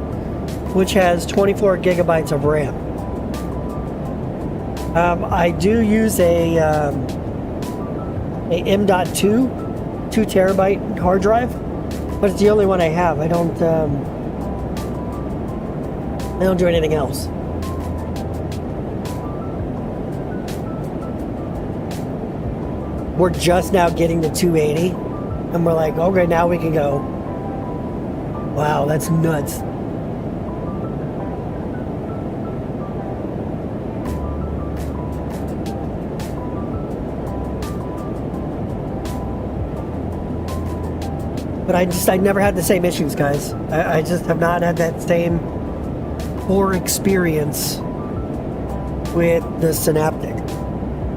which has 24 gigabytes of RAM. I do use a M.2 2 terabyte hard drive, but it's the only one I have. I don't do anything else. we're just now getting to 280, and we're like, okay, now we can go. Wow, that's nuts. But I never had the same issues, guys. I just have not had that same poor experience with the Synaptic.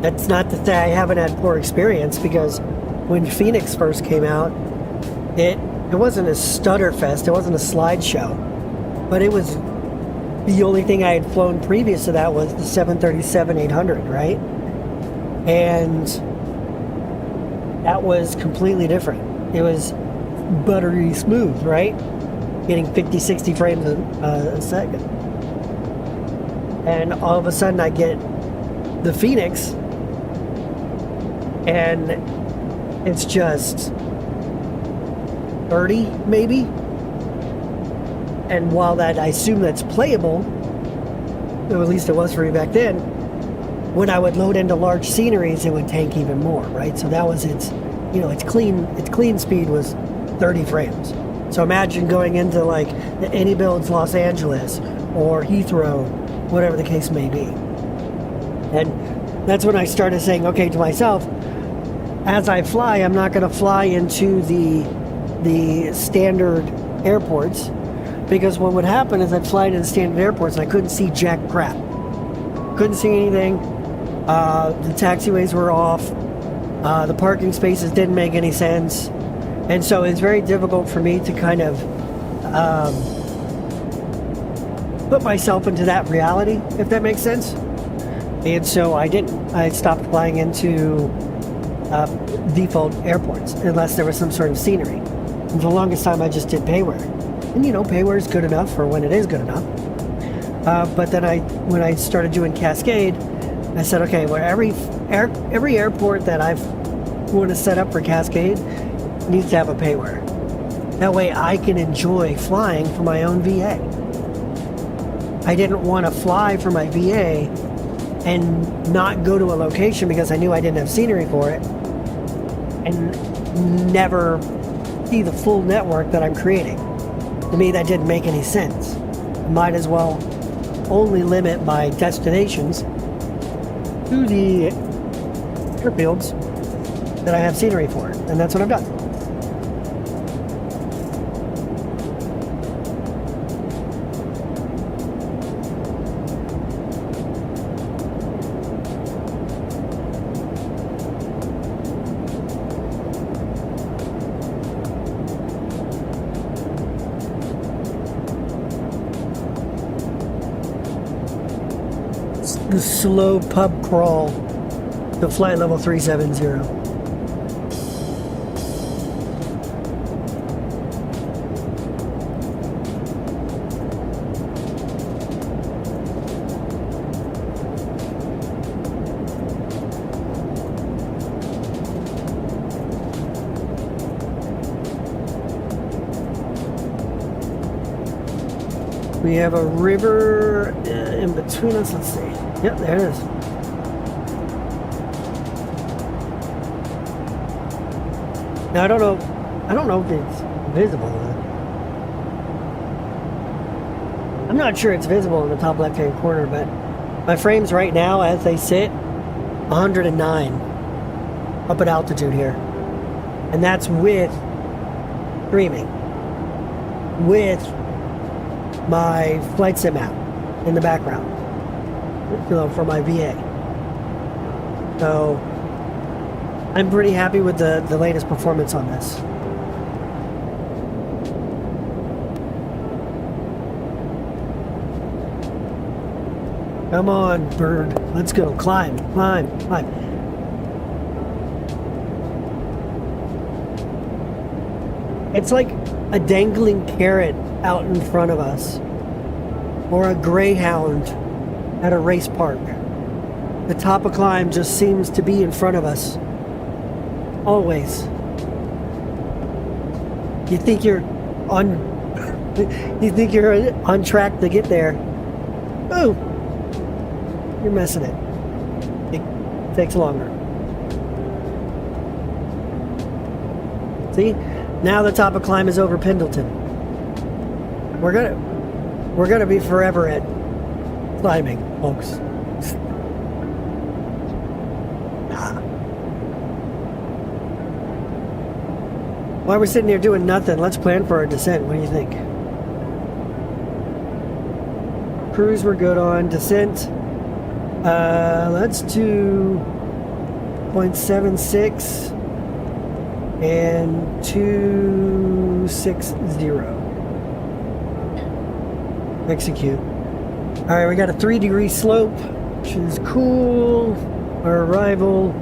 That's not to say I haven't had poor experience, because when Phoenix first came out, it wasn't a stutter fest, it wasn't a slideshow, but it was the only thing I had flown previous to that was the 737-800, right? And that was completely different. It was buttery smooth, right? Getting 50, 60 frames a second. And all of a sudden I get the Phoenix, and it's just 30 maybe. And while that, I assume that's playable, or at least it was for me back then, when I would load into large sceneries, it would tank even more, right? So that was its clean speed was 30 frames. So imagine going into like the Any Builds Los Angeles or Heathrow, whatever the case may be. And that's when I started saying, okay, to myself, as I fly, I'm not going to fly into the standard airports, because what would happen is I'd fly into the standard airports and I couldn't see jack crap. Couldn't see anything. The taxiways were off. The parking spaces didn't make any sense. And so it's very difficult for me to kind of put myself into that reality, if that makes sense. And so I stopped flying into default airports unless there was some sort of scenery. And for the longest time I just did payware. And payware is good enough for when it is good enough. But then when I started doing Cascade, I said, okay, well, every airport that I want to set up for Cascade needs to have a payware. That way I can enjoy flying for my own VA. I didn't want to fly for my VA and not go to a location because I knew I didn't have scenery for it, and never see the full network that I'm creating. To me, that didn't make any sense. I might as well only limit my destinations to the airfields that I have scenery for, and that's what I've done. The slow pub crawl to flight level 370. We have a river in between us. Let's see. Yep, there it is. Now I don't know if it's visible. I'm not sure it's visible in the top left-hand corner, but my frames right now, as they sit, 109 up at altitude here, and that's with streaming, with my flight sim app in the background, for my VA. So I'm pretty happy with the latest performance on this. Come on, bird. Let's go. Climb, climb, climb. It's like a dangling carrot out in front of us, or a greyhound at a race park. The top of climb just seems to be in front of us, always. You think you're on track to get there. Oh, you're missing it. It takes longer. See? Now the top of climb is over Pendleton. We're gonna be forever at climbing, folks. While we're sitting here doing nothing, let's plan for our descent. What do you think? Cruise we're good on. Descent. Let's do 0.76 and 260. Execute. Alright, we got a 3-degree slope, which is cool. Our arrival.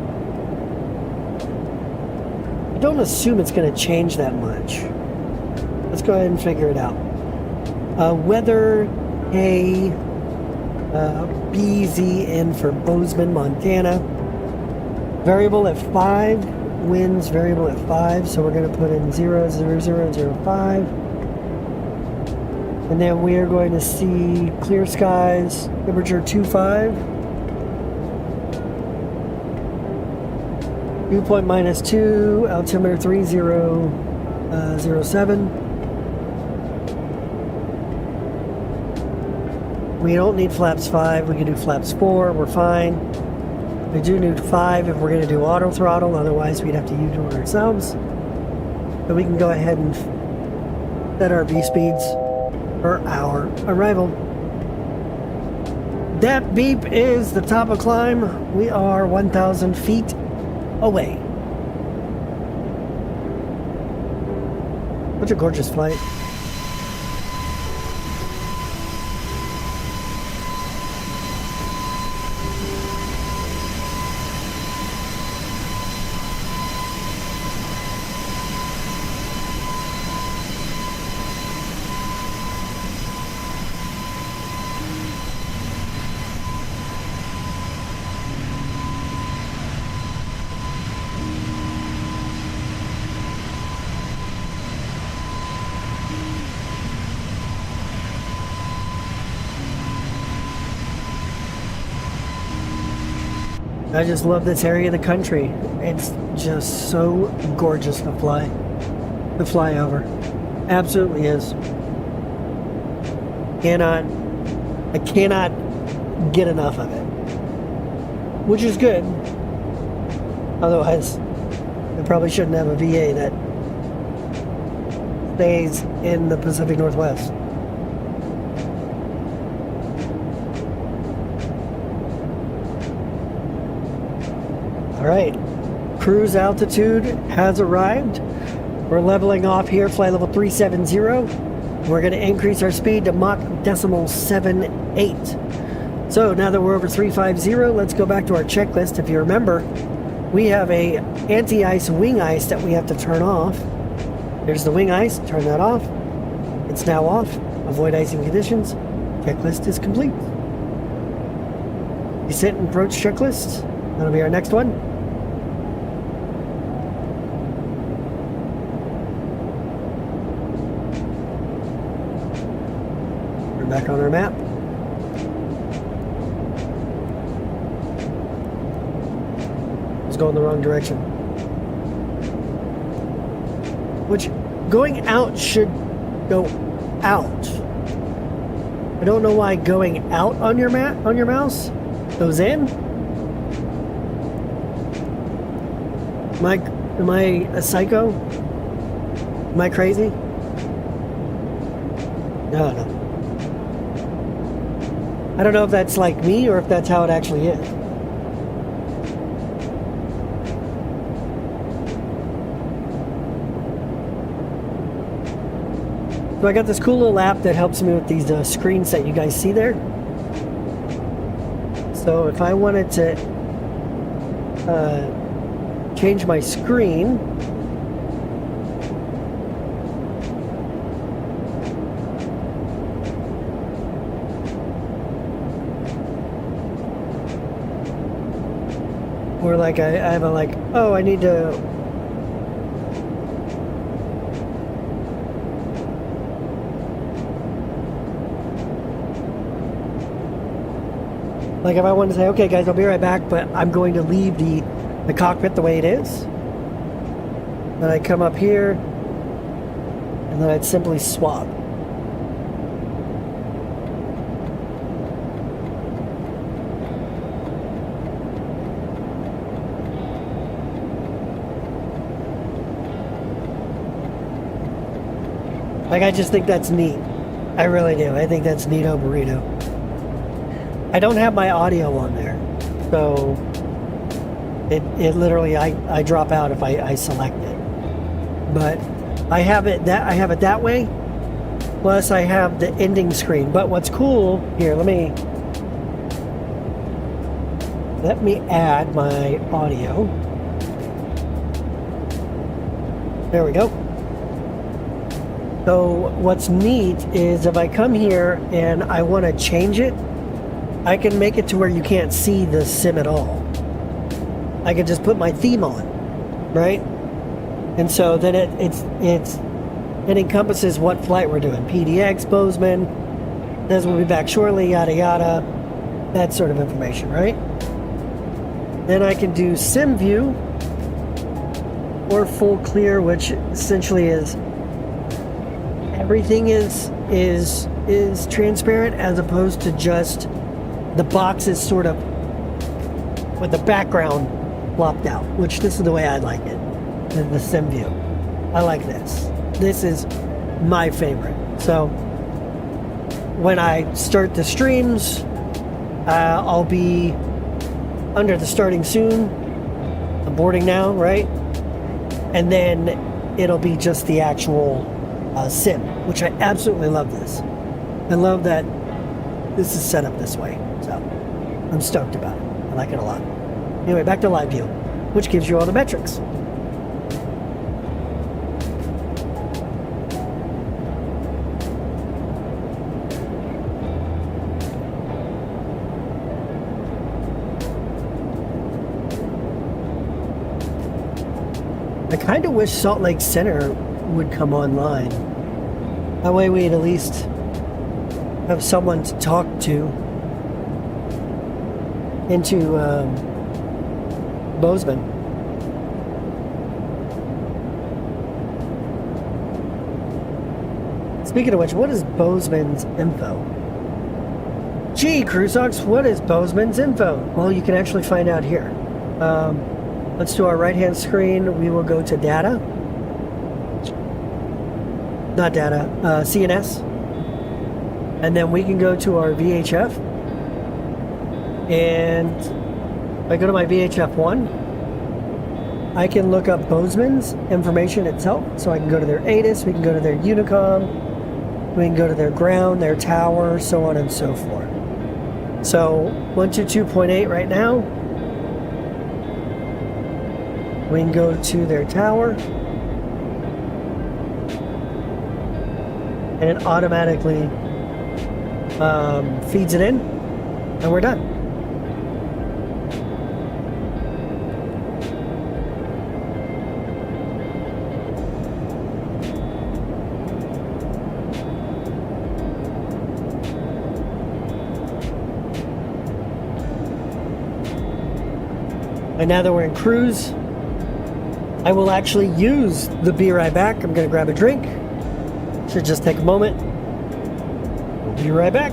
I don't assume it's going to change that much. Let's go ahead and figure it out. Weather A, BZN for Bozeman, Montana. Variable at 5. Winds variable at 5. So we're going to put in 00005. And then we are going to see clear skies, temperature 25. Dew point -2, altimeter 3007. We don't need flaps 5, we can do flaps 4, we're fine. We do need 5 if we're going to do auto throttle, otherwise we'd have to use it ourselves. But we can go ahead and set our V speeds for our arrival. That beep is the top of climb. We are 1,000 feet away. Such a gorgeous flight. I just love this area of the country. It's just so gorgeous to fly over. Absolutely is. I cannot get enough of it. Which is good. Otherwise, I probably shouldn't have a VA that stays in the Pacific Northwest. All right, cruise altitude has arrived. We're leveling off here, flight level 370. We're going to increase our speed to Mach decimal 78. So now that we're over 350, let's go back to our checklist. If you remember, we have a anti-ice wing ice that we have to turn off. There's the wing ice, turn that off. It's now off. Avoid icing conditions. Checklist is complete. Descent and approach checklist. That'll be our next one. We're back on our map. It's going the wrong direction. Which, going out should go out. I don't know why going out on your mouse goes in. Am I a psycho? Am I crazy? No. I don't know if that's like me or if that's how it actually is. So I got this cool little app that helps me with these screens that you guys see there. So if I wanted to change my screen, or like I have a like, oh, I need to like if I want to say, okay guys, I'll be right back, but I'm going to leave the cockpit the way it is. Then I come up here, and then I'd simply swap. Like, I just think that's neat. I really do. I think that's neato burrito. I don't have my audio on there, so it literally I drop out if I select it. But I have it that way. Plus I have the ending screen. But what's cool here? Let me add my audio. There we go. So what's neat is if I come here and I want to change it, I can make it to where you can't see the sim at all. I can just put my theme on, right? And so then it encompasses what flight we're doing. Pdx-Bzn, says we'll be back shortly, yada yada, that sort of information, right? Then I can do sim view or full clear, which essentially is everything is transparent, as opposed to just the box is sort of with the background blocked out, which this is the way I like it, the sim view. I like this. This is my favorite. So when I start the streams, I'll be under the starting soon. I'm boarding now, right? And then it'll be just the actual sim, which I absolutely love this. I love that this is set up this way. So I'm stoked about it. I like it a lot. Anyway, back to live view, which gives you all the metrics. I kind of wish Salt Lake Center would come online. That way we'd at least have someone to talk to into Bozeman. Speaking of which, what is Bozeman's info? Gee, Crusox, what is Bozeman's info? Well, you can actually find out here. Let's do our right-hand screen. We will go to data. Not data, CNS. And then we can go to our VHF. And if I go to my VHF 1, I can look up Bozeman's information itself. So I can go to their ATIS, we can go to their Unicom, we can go to their ground, their tower, so on and so forth. So 122.8 right now. We can go to their tower, and it automatically feeds it in, and we're done. And now that we're in cruise, I will actually use the Be Right Back. I'm going to grab a drink. Should just take a moment. We'll be right back.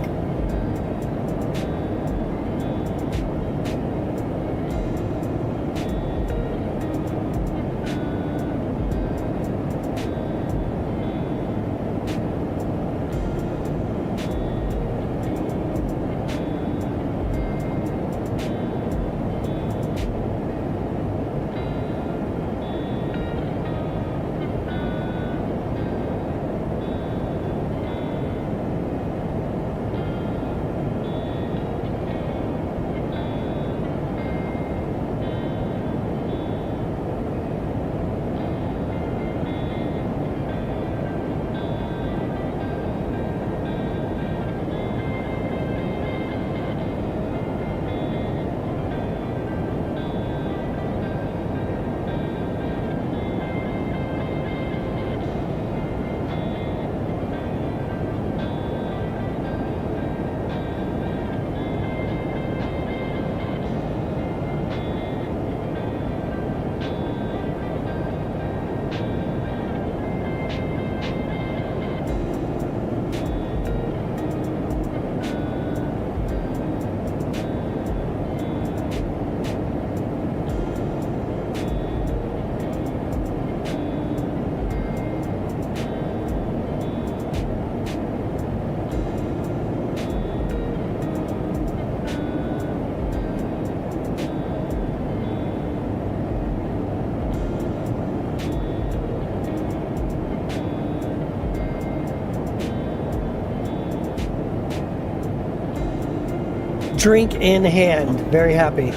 Drink in hand. Very happy.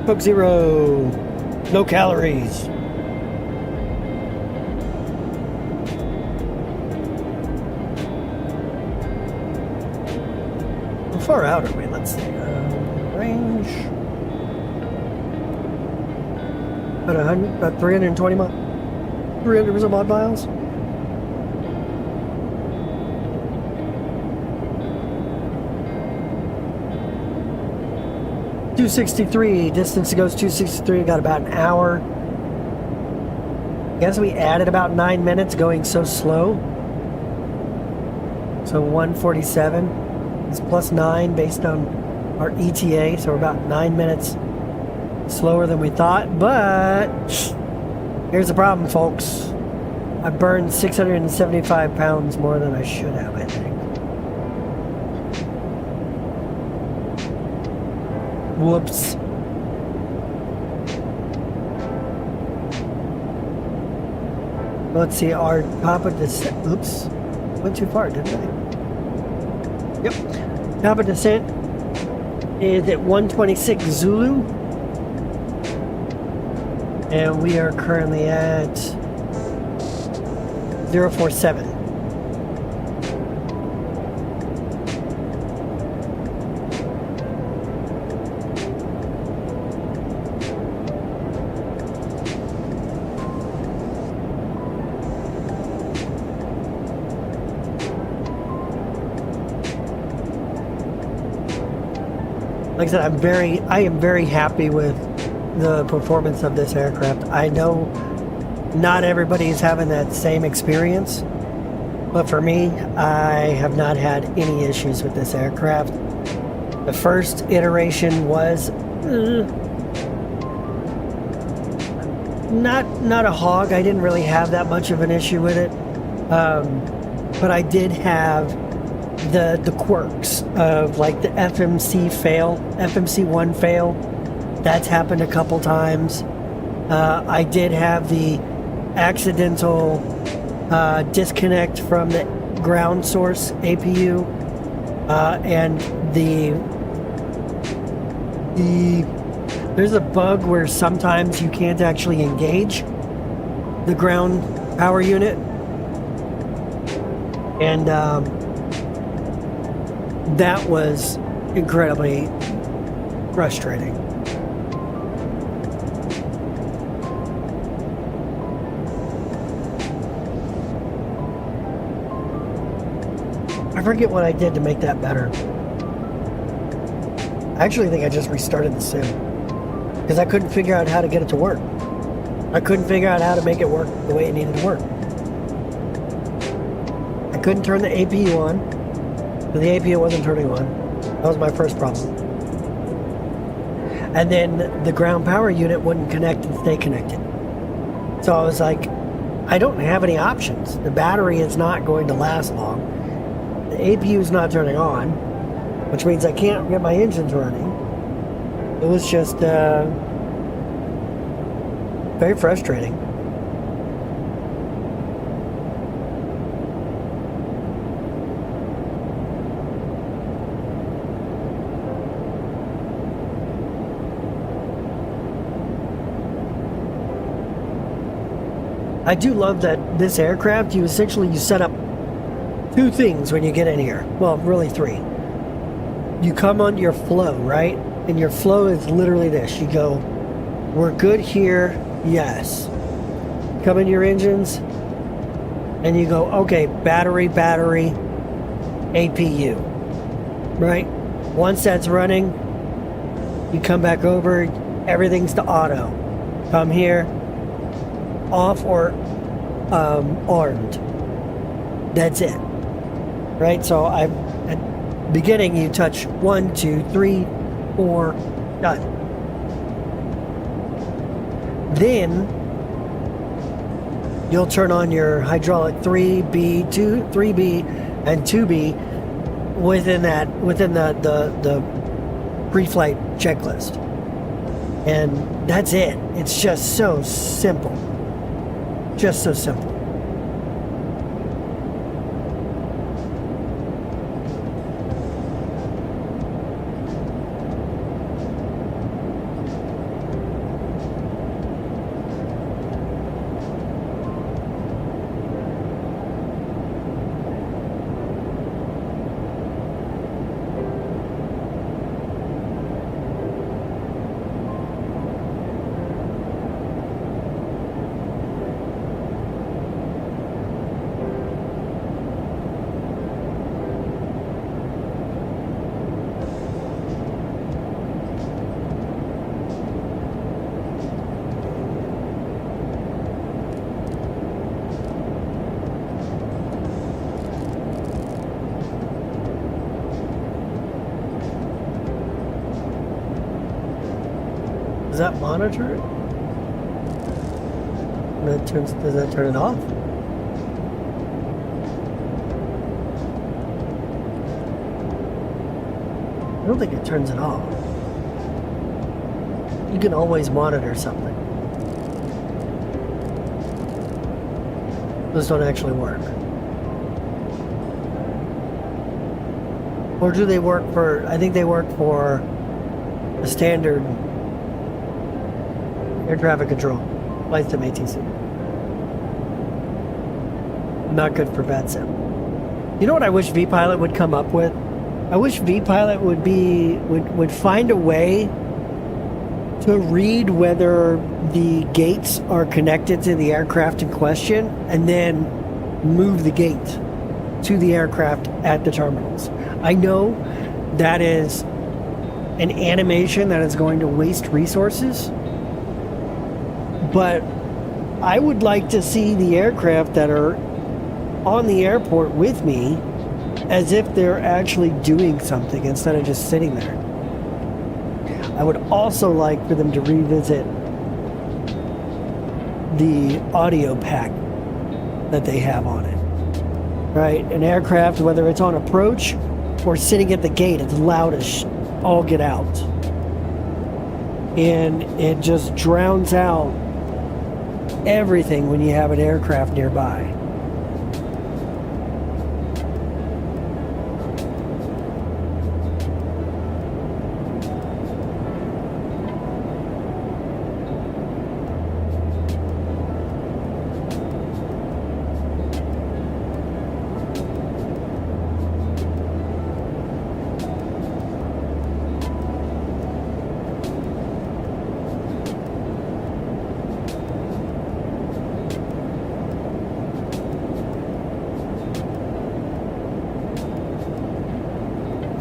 Coke Zero. No calories. How far out are we? Let's see. Range. About 320 miles. 300 some odd miles. .263, distance to goes 263, got about an hour. I guess we added about 9 minutes going so slow. So 147 is plus 9 based on our ETA, so we're about 9 minutes slower than we thought. But here's the problem, folks. I burned 675 pounds more than I should have, I think. Whoops. Let's see, our top of descent. Oops. Went too far, didn't I? Yep. Top of descent is at 126 Zulu. And we are currently at 047. Like I said, I am very happy with the performance of this aircraft. I know not everybody is having that same experience, but for me, I have not had any issues with this aircraft. The first iteration was not a hog. I didn't really have that much of an issue with it, but I did have the quirks of like the FMC1 fail. That's happened a couple times. I did have the accidental disconnect from the ground source APU, and there's a bug where sometimes you can't actually engage the ground power unit, and that was incredibly frustrating. I forget what I did to make that better. I actually think I just restarted the sim because I couldn't figure out how to get it to work. I couldn't figure out how to make it work the way it needed to work. I couldn't turn the APU on, but the APU wasn't turning on. That was my first problem. And then the ground power unit wouldn't connect and stay connected. So I was like, I don't have any options. The battery is not going to last long. The APU is not turning on, which means I can't get my engines running. It was just very frustrating. I do love that this aircraft, you set up two things when you get in here. Well, really three. You come on your flow, right? And your flow is literally this. You go, we're good here, yes. Come in your engines, and you go, okay, battery, APU, right? Once that's running, you come back over, everything's to auto. Come here, off or armed. That's it. Right? So at beginning you touch 1, 2, 3, 4, done. Then you'll turn on your hydraulic 3B, 3B and 2B within the pre-flight checklist. And that's it. It's just so simple. Just so simple. Does that monitor it? Does that turn it off? I don't think it turns it off. You can always monitor something. Those don't actually work. Or do they work for, I think they work for the standard air traffic control, Vatsim ATC. Not good for Vatsim. You know what I wish vPilot would come up with? I wish vPilot would find a way to read whether the gates are connected to the aircraft in question and then move the gate to the aircraft at the terminals. I know that is an animation that is going to waste resources, but I would like to see the aircraft that are on the airport with me as if they're actually doing something instead of just sitting there. I would also like for them to revisit the audio pack that they have on it. Right? An aircraft, whether it's on approach or sitting at the gate, it's loud as all get out. And it just drowns out everything when you have an aircraft nearby.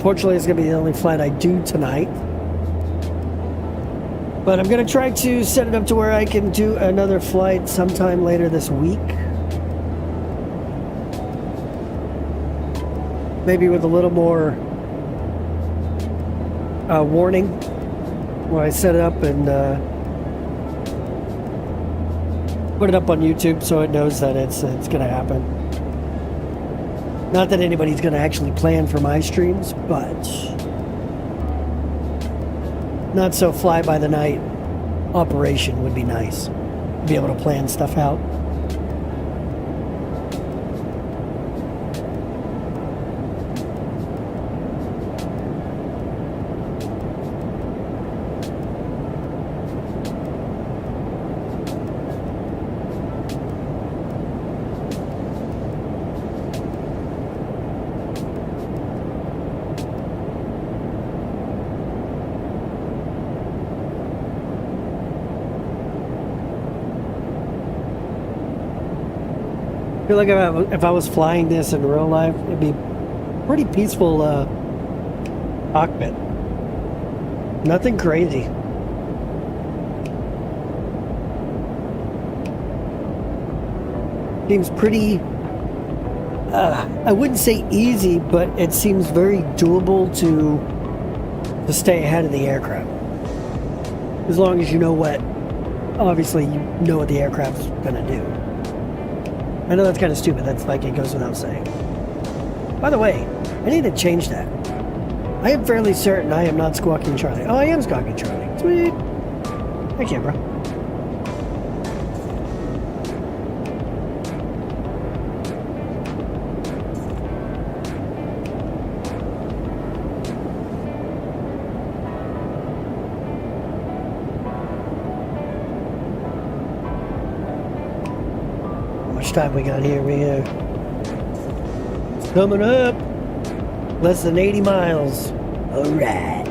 Fortunately, it's going to be the only flight I do tonight. But I'm going to try to set it up to where I can do another flight sometime later this week. Maybe with a little more warning where I set it up and put it up on YouTube so it knows that it's going to happen. Not that anybody's going to actually plan for my streams, but not so fly-by-the-night operation would be nice. Be able to plan stuff out. I feel like if I was flying this in real life, it'd be pretty peaceful cockpit. Nothing crazy. Seems pretty, I wouldn't say easy, but it seems very doable to stay ahead of the aircraft. As long as you know obviously you know what the aircraft's gonna do. I know that's kind of stupid. That's like, it goes without saying. By the way, I need to change that. I am fairly certain I am not squawking Charlie. Oh, I am squawking Charlie. Sweet. Thank you, bro. Time we got here, it's coming up less than 80 miles. All right.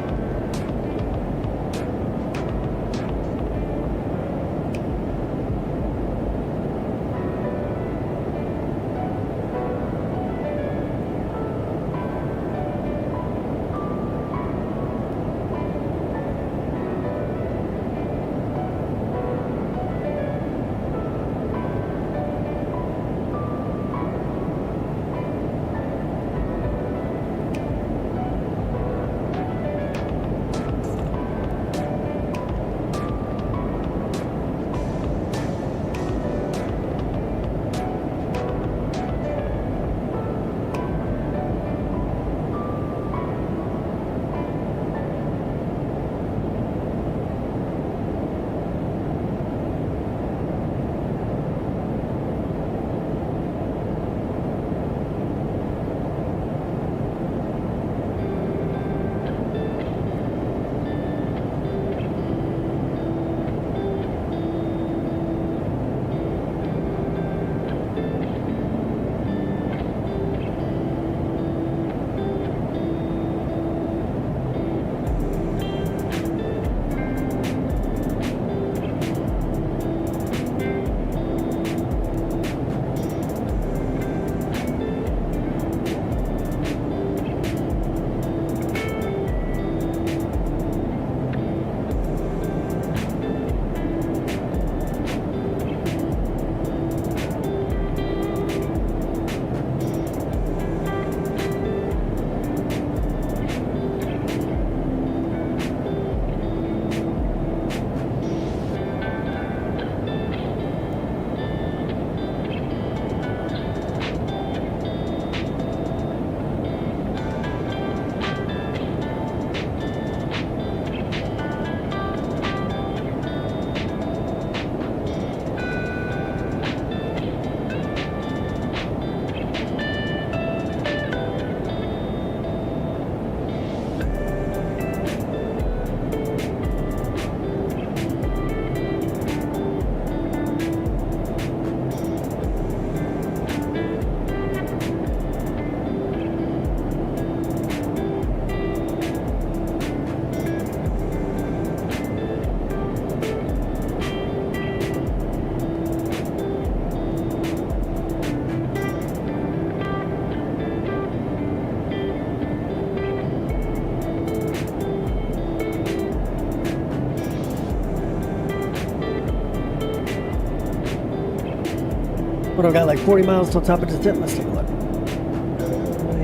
What, I've got like 40 miles till top of the tip. Let's take a look.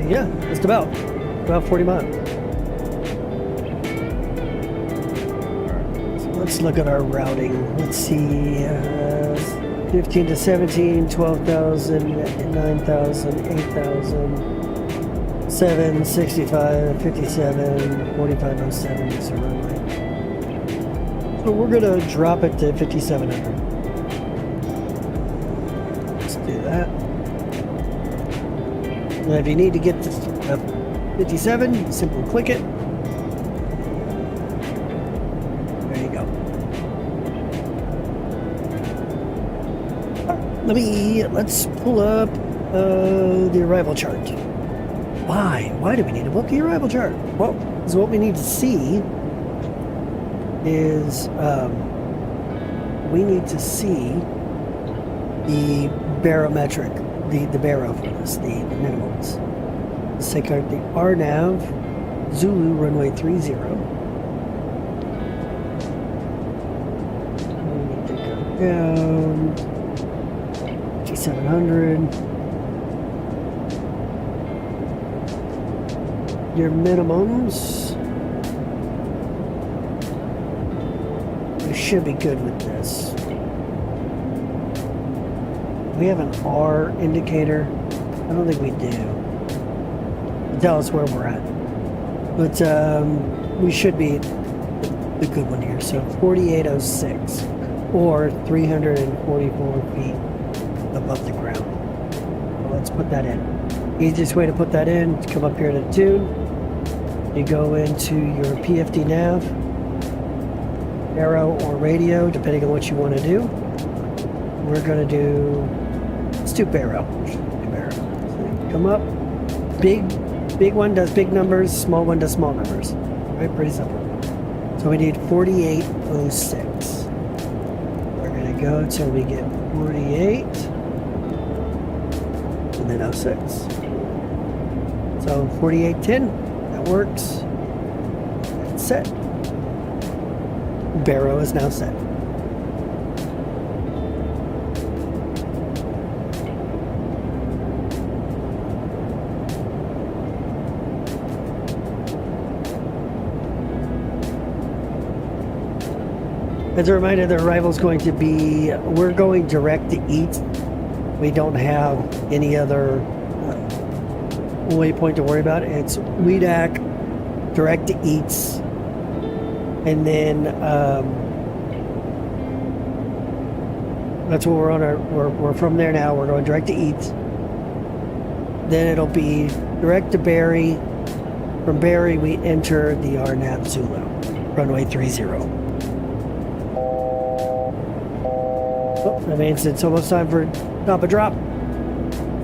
Yeah, just about 40 miles. So let's look at our routing. Let's see, 15 to 17, 12,000, 9,000, 8,000, 7, 65, 57, 4507 is the runway. So we're gonna drop it to 5,700. Let's do that. And if you need to get to 57, simply click it. There you go. Let's pull up the arrival chart. Why? Why do we need to book the arrival chart? Well, because what we need to see is we need to see the barometric, the baro for this, the minimums. Let's take out the RNAV, Zulu runway 30. Let me take it down. 5700. Your minimums. We should be good with this. We have an R indicator. I don't think we do. Tell us where we're at. But we should be the good one here. So 4806 or 344 feet above the ground. So let's put that in. Easiest way to put that in is come up here to tune. You go into your PFD nav, arrow or radio, depending on what you want to do. We're going to do, let's do baro. So come up, big one does big numbers, small one does small numbers. Right, pretty simple. So we need 4806. We're going to go till we get 48 and then 06. So 4810, that works. It's set. Baro is now set. As a reminder, the arrival is going to be, we're going direct to eat. We don't have any other waypoint to worry about. It's WEDAC, direct to eats, and then that's where we're on our, we're from there now. We're going direct to eats. Then it'll be direct to Barry. From Barry, we enter the RNAV Zulu, runway 30. Oh, that means it's almost time for top of drop.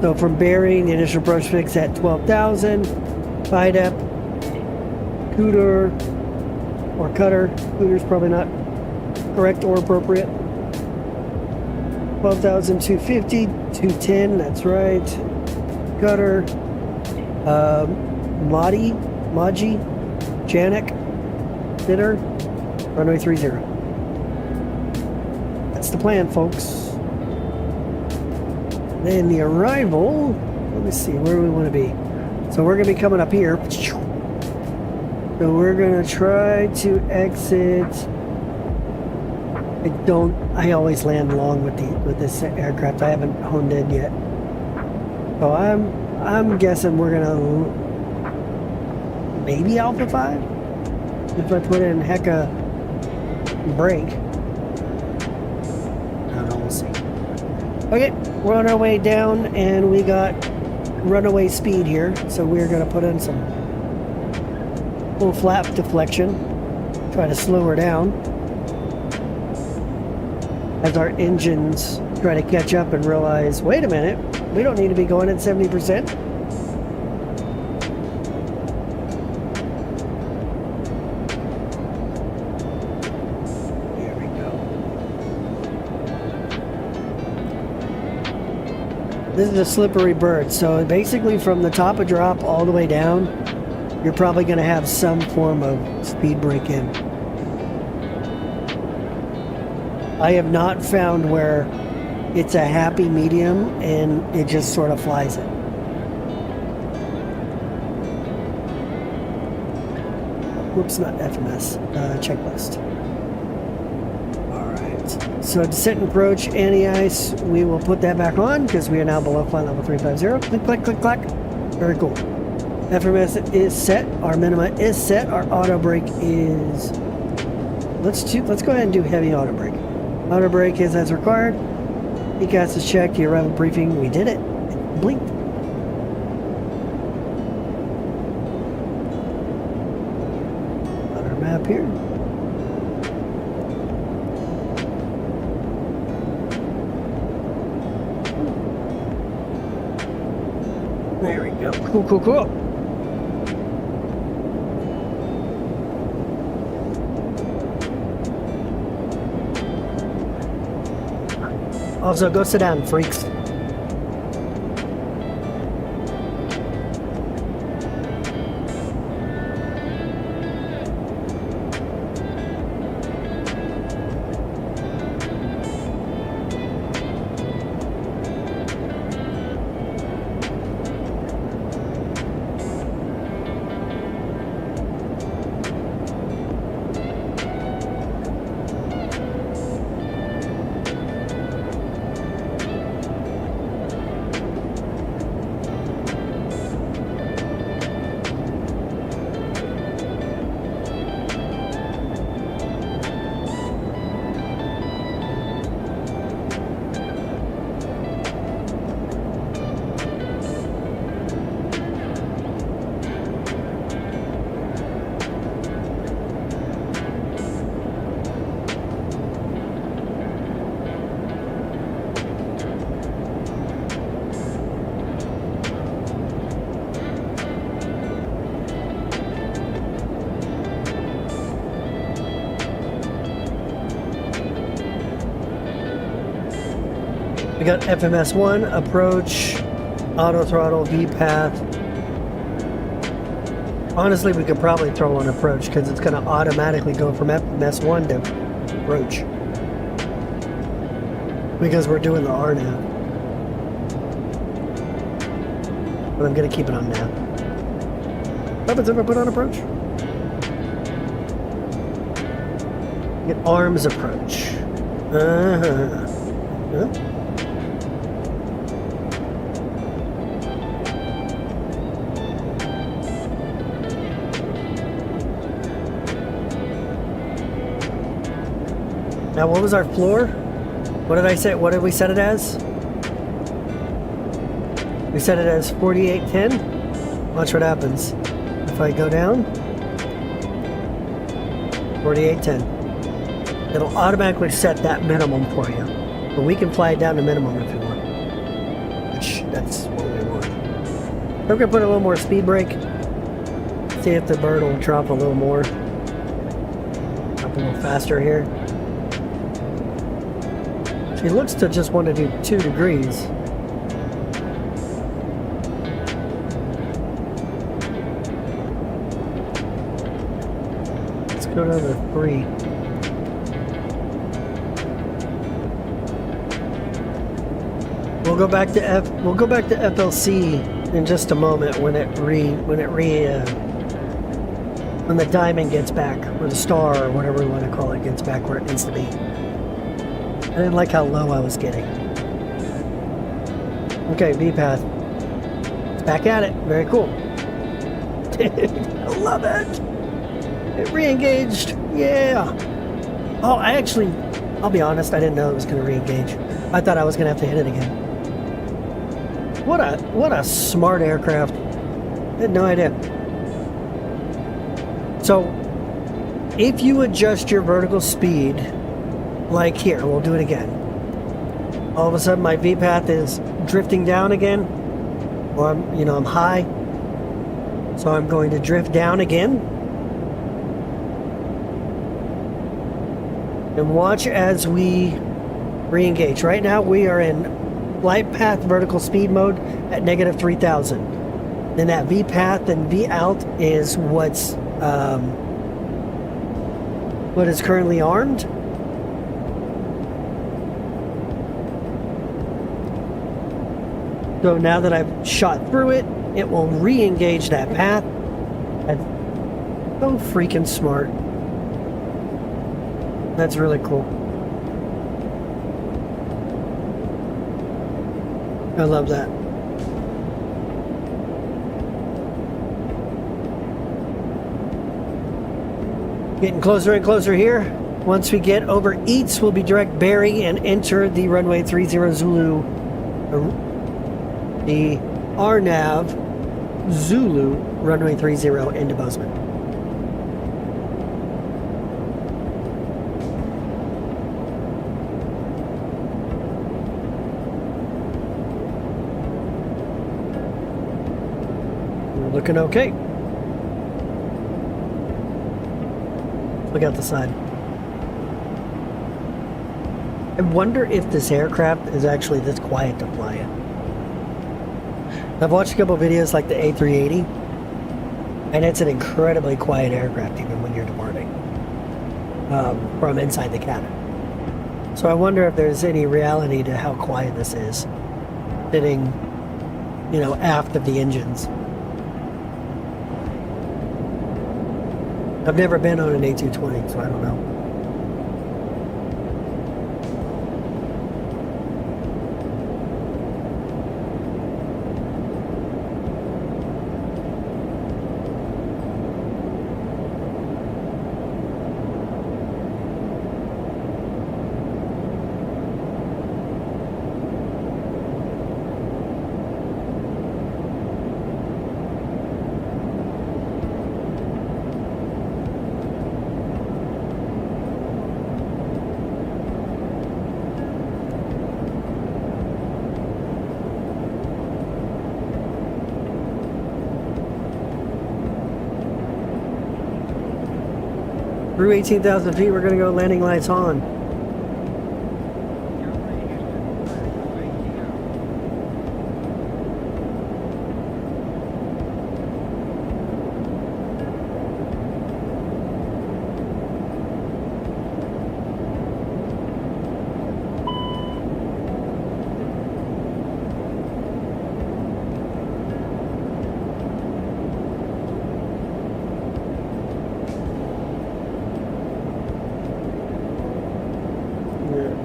So from Barry, the initial brush fix at 12,000. FIDEP, Cooter, or Cutter. Cooter's probably not correct or appropriate. 12,250, 210, that's right. Cutter, Maji, Janik, Bitter, runway 30. That's the plan, folks. Then the arrival, let me see, where do we want to be? So we're going to be coming up here. So we're going to try to exit. I always land long with this aircraft. I haven't honed in yet. So I'm guessing we're going to maybe Alpha 5? If I put in Hecka brake. I don't know, we'll see. Okay, we're on our way down and we got runaway speed here. So we're going to put in some full flap deflection. Try to slow her down. As our engines try to catch up and realize, wait a minute, we don't need to be going at 70%. There we go. This is a slippery bird, so basically from the top of drop all the way down, you're probably going to have some form of speed break in. I have not found where it's a happy medium, and it just sort of flies it. Whoops, not FMS, checklist. Alright, so descent and approach, anti-ice, we will put that back on because we are now below flight level 350. Click, click, click, click. Very cool. FMS is set, our minima is set, our auto brake is... Let's go ahead and do heavy auto brake. Auto brake is as required. ECAS is checked, the arrival briefing, we did it. It blinked. Map here. There we go. Cool, cool, cool. Also, go sit down, freaks. We got FMS1, approach, auto throttle, V path. Honestly, we could probably throw on approach because it's going to automatically go from FMS1 to approach. Because we're doing the R now. But I'm going to keep it on now. What happens if I put on approach? Get arms approach. Huh? Now, what was our floor? What did I say? What did we set it as? We set it as 4810. Watch what happens. If I go down, 4810. It'll automatically set that minimum for you. But we can fly it down to minimum if you want. Which, that's what we want. I'm going to put a little more speed brake. See if the bird will drop a little more. Drop a little faster here. He looks to just want to do 2 degrees. Let's go down to 3. We'll go back to FLC in just a moment when the diamond gets back, or the star, or whatever we want to call it, gets back where it needs to be. I didn't like how low I was getting. Okay, V-path. It's back at it. Very cool. I love it. It re-engaged. Yeah. Oh, I'll be honest, I didn't know it was going to re-engage. I thought I was going to have to hit it again. What a smart aircraft. I had no idea. So, if you adjust your vertical speed, like here, we'll do it again. All of a sudden my V-path is drifting down again. Or I'm high. So I'm going to drift down again. And watch as we re-engage. Right now we are in flight path vertical speed mode at negative 3,000. Then that V-path and V-out is what is currently armed. So now that I've shot through it, it will re-engage that path. That's so freaking smart. That's really cool. I love that. Getting closer and closer here. Once we get over Eats, we'll be direct bearing and enter the runway 30 Zulu, the RNAV Zulu runway 30 into Bozeman. We're looking okay. Look out the side. I wonder if this aircraft is actually this quiet to fly in. I've watched a couple videos like the A380, and it's an incredibly quiet aircraft even when you're departing from inside the cabin. So I wonder if there's any reality to how quiet this is, sitting, you know, aft of the engines. I've never been on an A220, so I don't know. Through 18,000 feet, we're going to go landing lights on.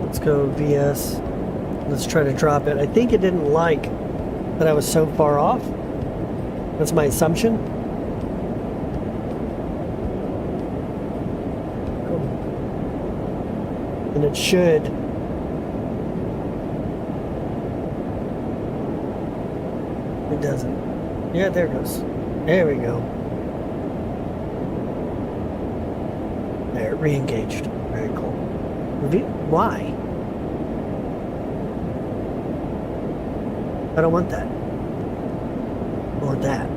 Let's go VS. Let's try to drop it. I think it didn't like that I was so far off. That's my assumption. And it should. It doesn't. Yeah, there it goes. There we go. There, re-engaged. Very cool. Why? I don't want that. I want that.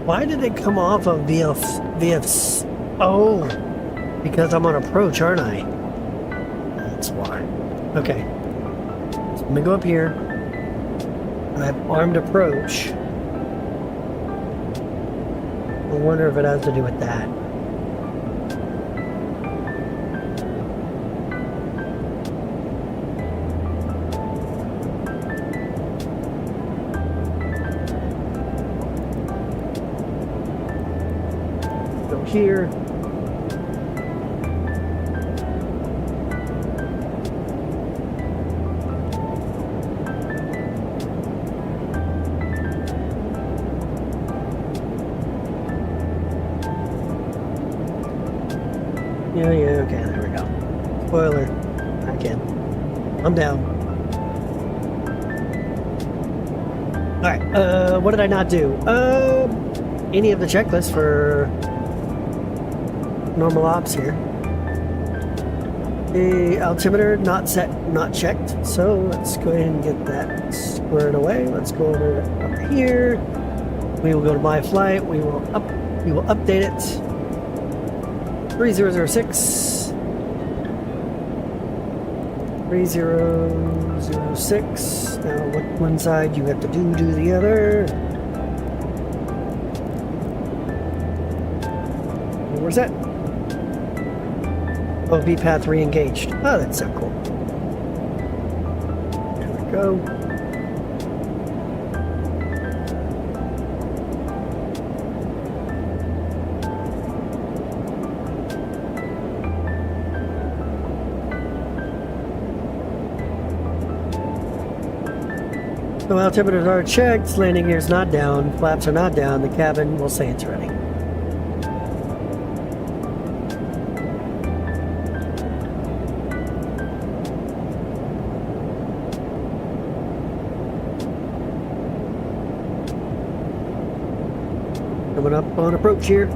Why did it come off of VFs? Oh, because I'm on approach, aren't I? That's why. Okay. So I'm gonna go up here. I have armed approach. I wonder if it has to do with that. Here. Yeah, okay, there we go. Spoiler. Again. I'm down. Alright, what did I not do? Any of the checklists for normal ops here. The altimeter not set, not checked. So let's go ahead and get that squared away. Let's go over up here. We will go to my flight. We will update it. 3006. 3006. Now, what one side you have to do the other. Where's that? Oh, V path re-engaged. Oh, that's so cool. There we go. So altimeters are checked, landing gear's not down, flaps are not down, the cabin will say it's ready. Coming up on approach here.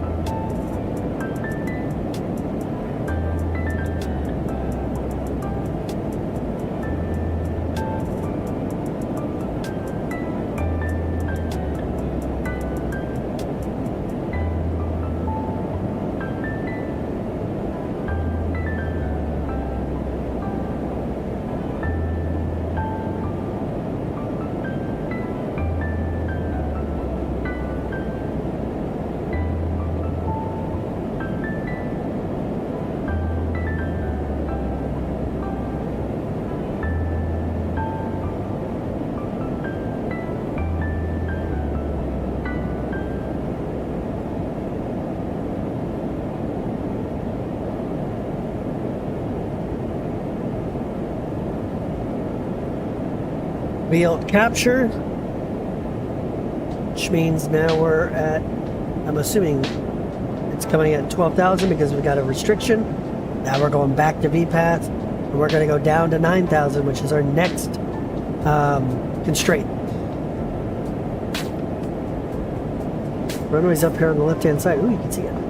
Wheel capture, which means now we're at, I'm assuming it's coming at 12,000 because we got a restriction. Now we're going back to VPath, and we're going to go down to 9,000, which is our next constraint. Runway's up here on the left-hand side. Ooh, you can see it. Yeah.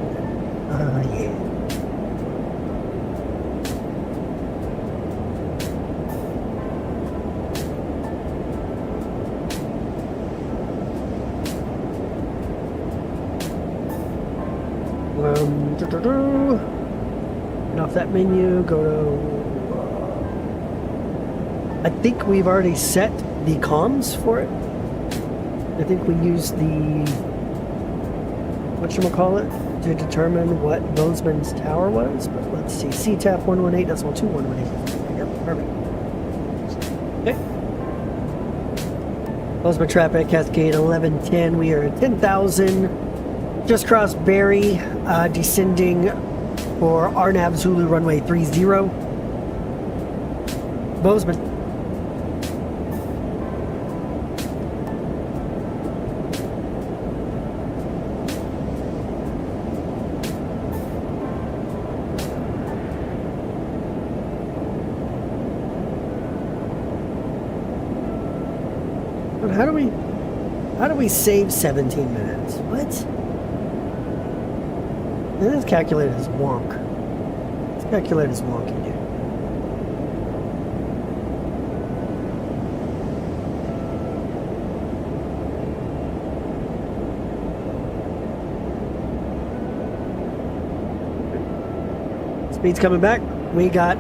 Get off that menu, go to... I think we've already set the comms for it. I think we used the... whatchamacallit to determine what Bozeman's tower was. But let's see, CTAP 118.2118. Yep, perfect. Okay. Bozeman traffic, Cascade 1110. We are at 10,000. Just crossed Berry, descending for RNAV Zulu runway 30. Bozeman. But how do we save 17 minutes? What? This calculator is wonk. This calculator is wonky, dude. Speed's coming back. We got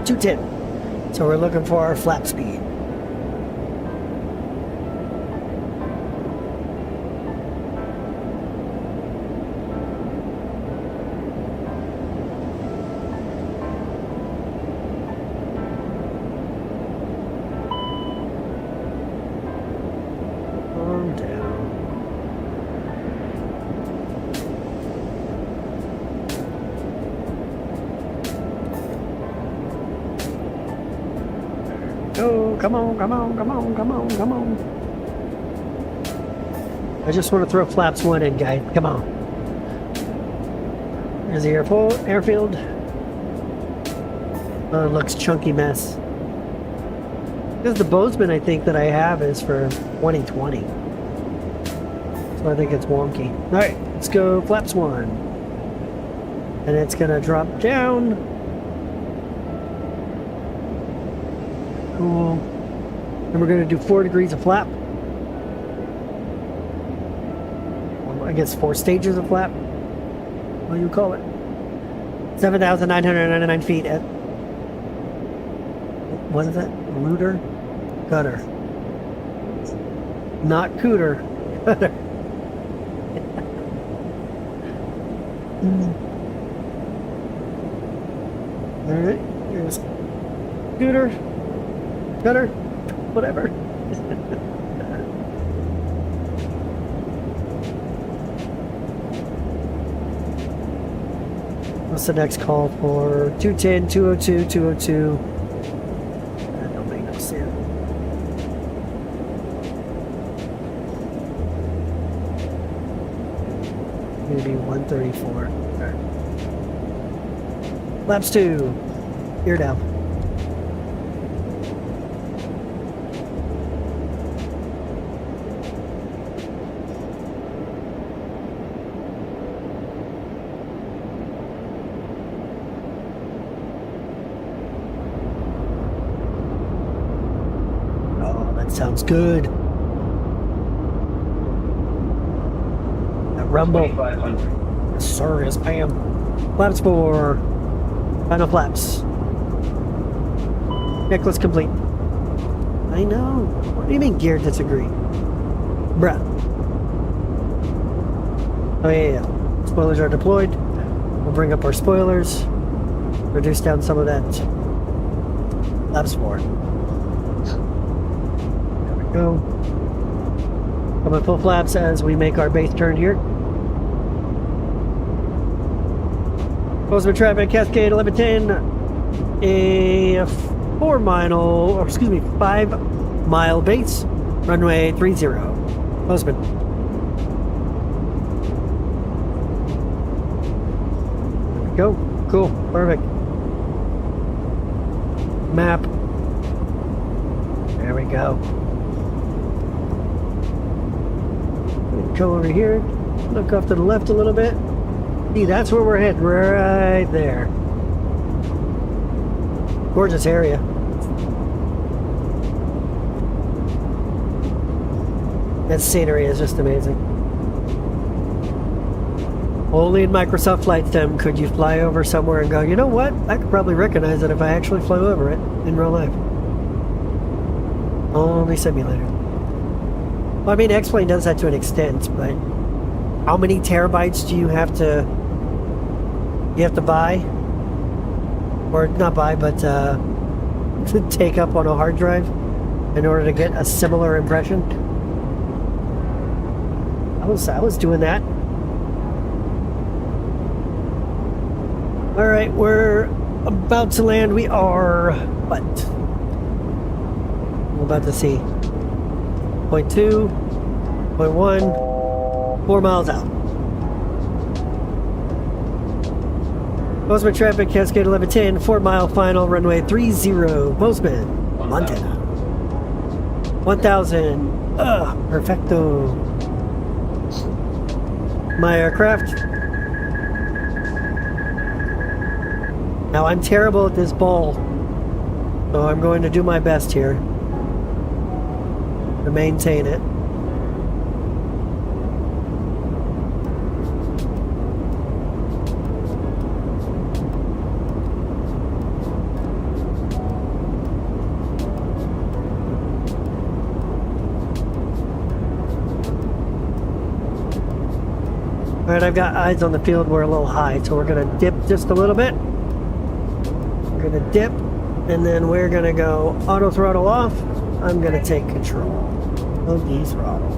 210. So we're looking for our flap speed. Come on, come on, come on, come on, come on. I just want to throw flaps one in, guys. Come on. There's the airfield. Oh, it looks chunky mess. Because the Bozeman I think that I have is for 2020. So I think it's wonky. Alright, let's go flaps one. And it's gonna drop down. Cool. And we're going to do 4 degrees of flap. I guess 4 stages of flap. What do you call it? 7,999 feet at... What is that? Looter? Gutter. Not cooter. Gutter. Alright, here's scooter, gutter, whatever. What's the next call for? 210, 202, 202. That don't make no sense. Maybe 134. Okay. Laps 2. You're down. Oh, that sounds good. That rumble. Yes, sir, yes, ma'am. Flaps 4. Final flaps. Checklist complete. I know. What do you mean gear disagree? Bruh. Oh yeah. Spoilers are deployed. We'll bring up our spoilers. Reduce down some of that. Laps 4. There we go. Come at full flaps as we make our base turn here. Bozeman traffic, Cascade 1110, a 5-mile base, runway 30. Bozeman. There we go. Cool. Perfect. Map. There we go. Go over here. Look off to the left a little bit. See, that's where we're heading, right there. Gorgeous area. That scenery is just amazing. Only in Microsoft Flight Sim could you fly over somewhere and go, you know what? I could probably recognize it if I actually flew over it in real life. Only simulator. Well, I mean, X-Plane does that to an extent, but how many terabytes do you have to buy? Or not buy, but to take up on a hard drive in order to get a similar impression? I was doing that. Alright, we're about to land. We are what? We're about to see 0.2, 0.1, 4 miles out. Bozeman traffic, Cascade 1110, 4-mile final, runway 30, Bozeman, Montana. 1000, perfecto. My aircraft. Now I'm terrible at this ball, so I'm going to do my best here to maintain it. Alright, I've got eyes on the field. We're a little high, so we're going to dip just a little bit. We're going to dip, and then we're going to go auto throttle off. I'm going to take control of the throttle.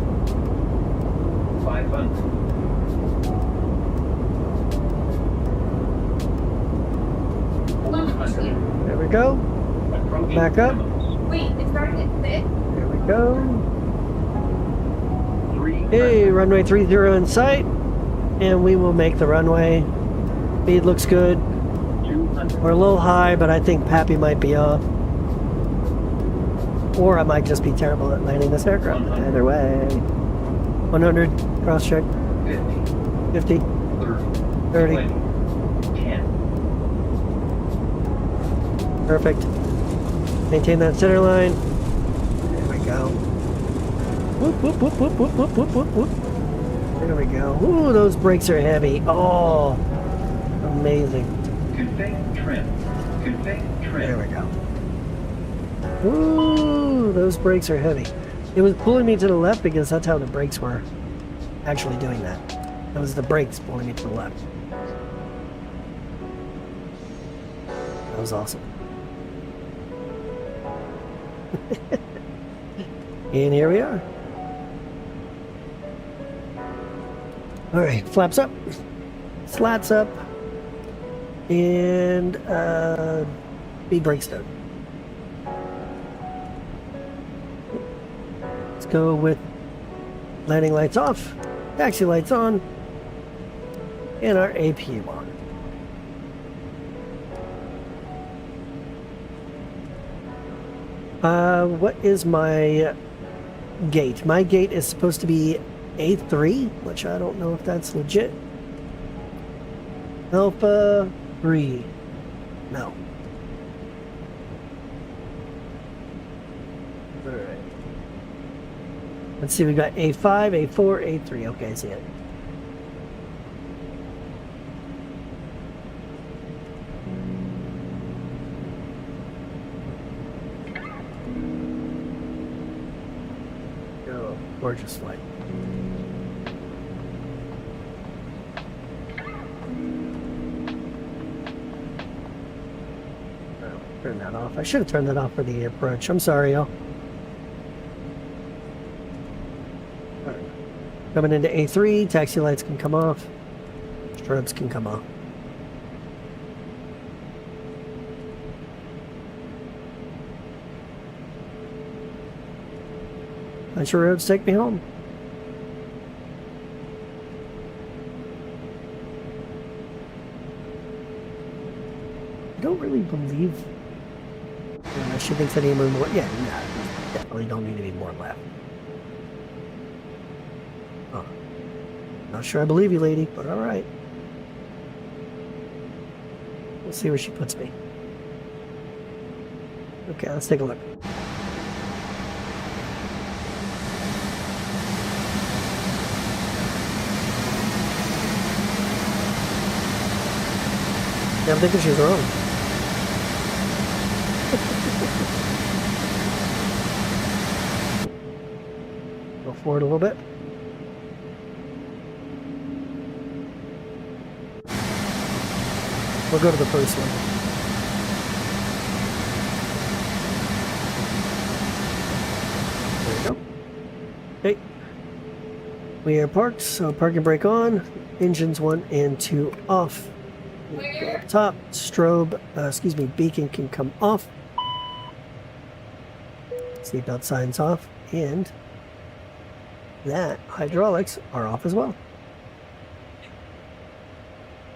500. There we go. Back up. Wait, it started at 6? There we go. Hey, runway 30 in sight. And we will make the runway. Speed looks good. We're a little high, but I think Pappy might be off. Or I might just be terrible at landing this aircraft. Either way. 100, cross check. 50. 30. 10. Perfect. Maintain that center line. There we go. Whoop, whoop, whoop, whoop, whoop, whoop, whoop, whoop, whoop. There we go. Ooh, those brakes are heavy. Oh, amazing. Config trim. Config trim. There we go. Ooh, those brakes are heavy. It was pulling me to the left because that's how the brakes were actually doing that. That was the brakes pulling me to the left. That was awesome. And here we are. Alright, flaps up, slats up, and speed brakes down. Let's go with landing lights off, taxi lights on, and our APU on. What is my gate? My gate is supposed to be A3, which I don't know if that's legit. Alpha 3. No. Alright. Let's see, we got A5, A4, A3. Okay, I see it. Oh, gorgeous light. Turn that off. I should have turned that off for the approach. I'm sorry, y'all. Coming into A3, taxi lights can come off. Strobes can come off. Country roads take me home. I don't really believe. She thinks I need more. Yeah, no, definitely don't need any more left. Oh, not sure I believe you, lady, but all right. We'll see where she puts me. Okay, let's take a look. Yeah, I'm thinking she's wrong. Go forward a little bit. We'll go to the first one. There we go. Okay. We are parked, so parking brake on. Engines 1 and 2 off. Go up top. Strobe, beacon can come off. Seatbelt signs off, and that hydraulics are off as well.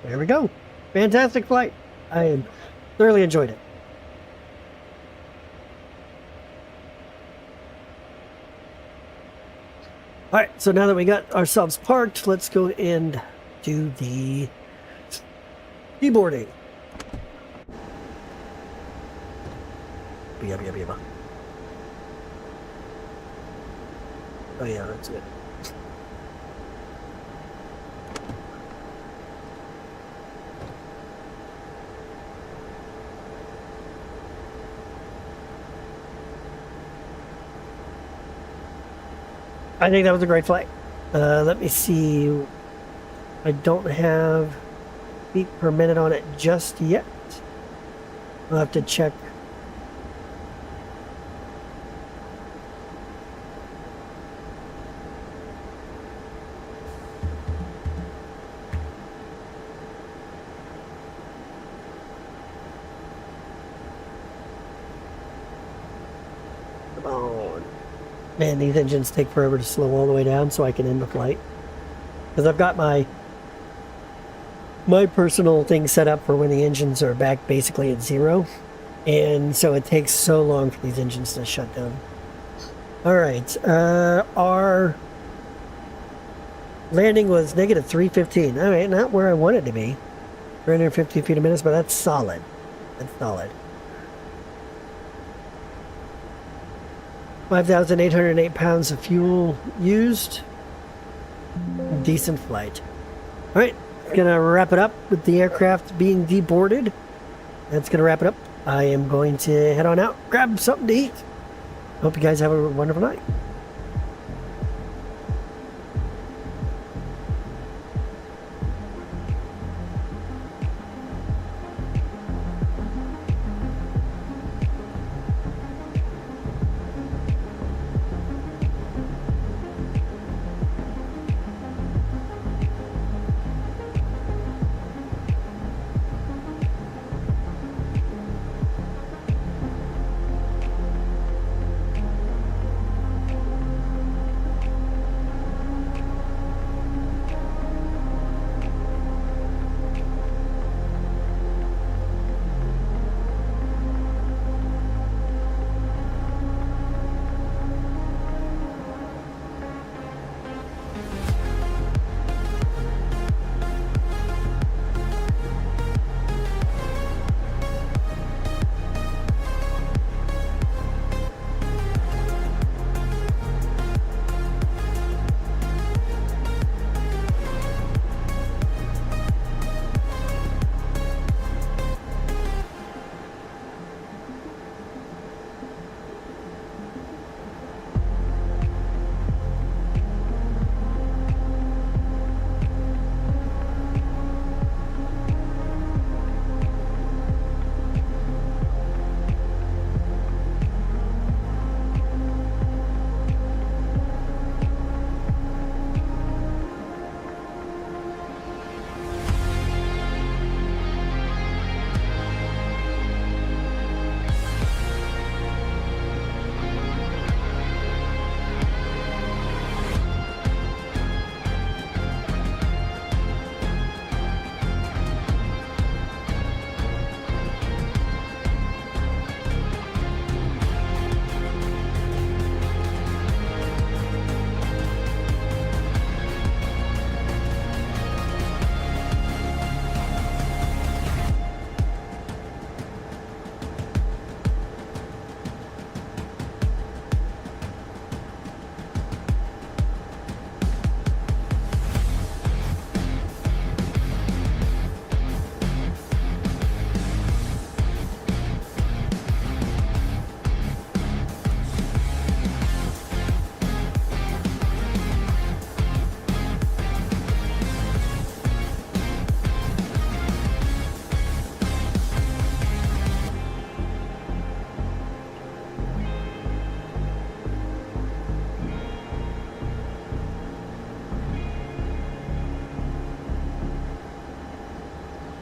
There we go. Fantastic flight. I thoroughly enjoyed it. All right, so now that we got ourselves parked, let's go and do the keyboarding. Oh yeah, that's it. I think that was a great flight. Let me see. I don't have feet per minute on it just yet. I'll have to check. Come on. Man, these engines take forever to slow all the way down so I can end the flight. Because I've got my personal thing set up for when the engines are back basically at 0. And so it takes so long for these engines to shut down. Alright, our landing was negative 315. Alright, not where I wanted to be. 350 feet a minute, but that's solid. That's solid. 5,808 pounds of fuel used. Decent flight. Alright, gonna wrap it up with the aircraft being deboarded. That's gonna wrap it up. I am going to head on out, grab something to eat. Hope you guys have a wonderful night.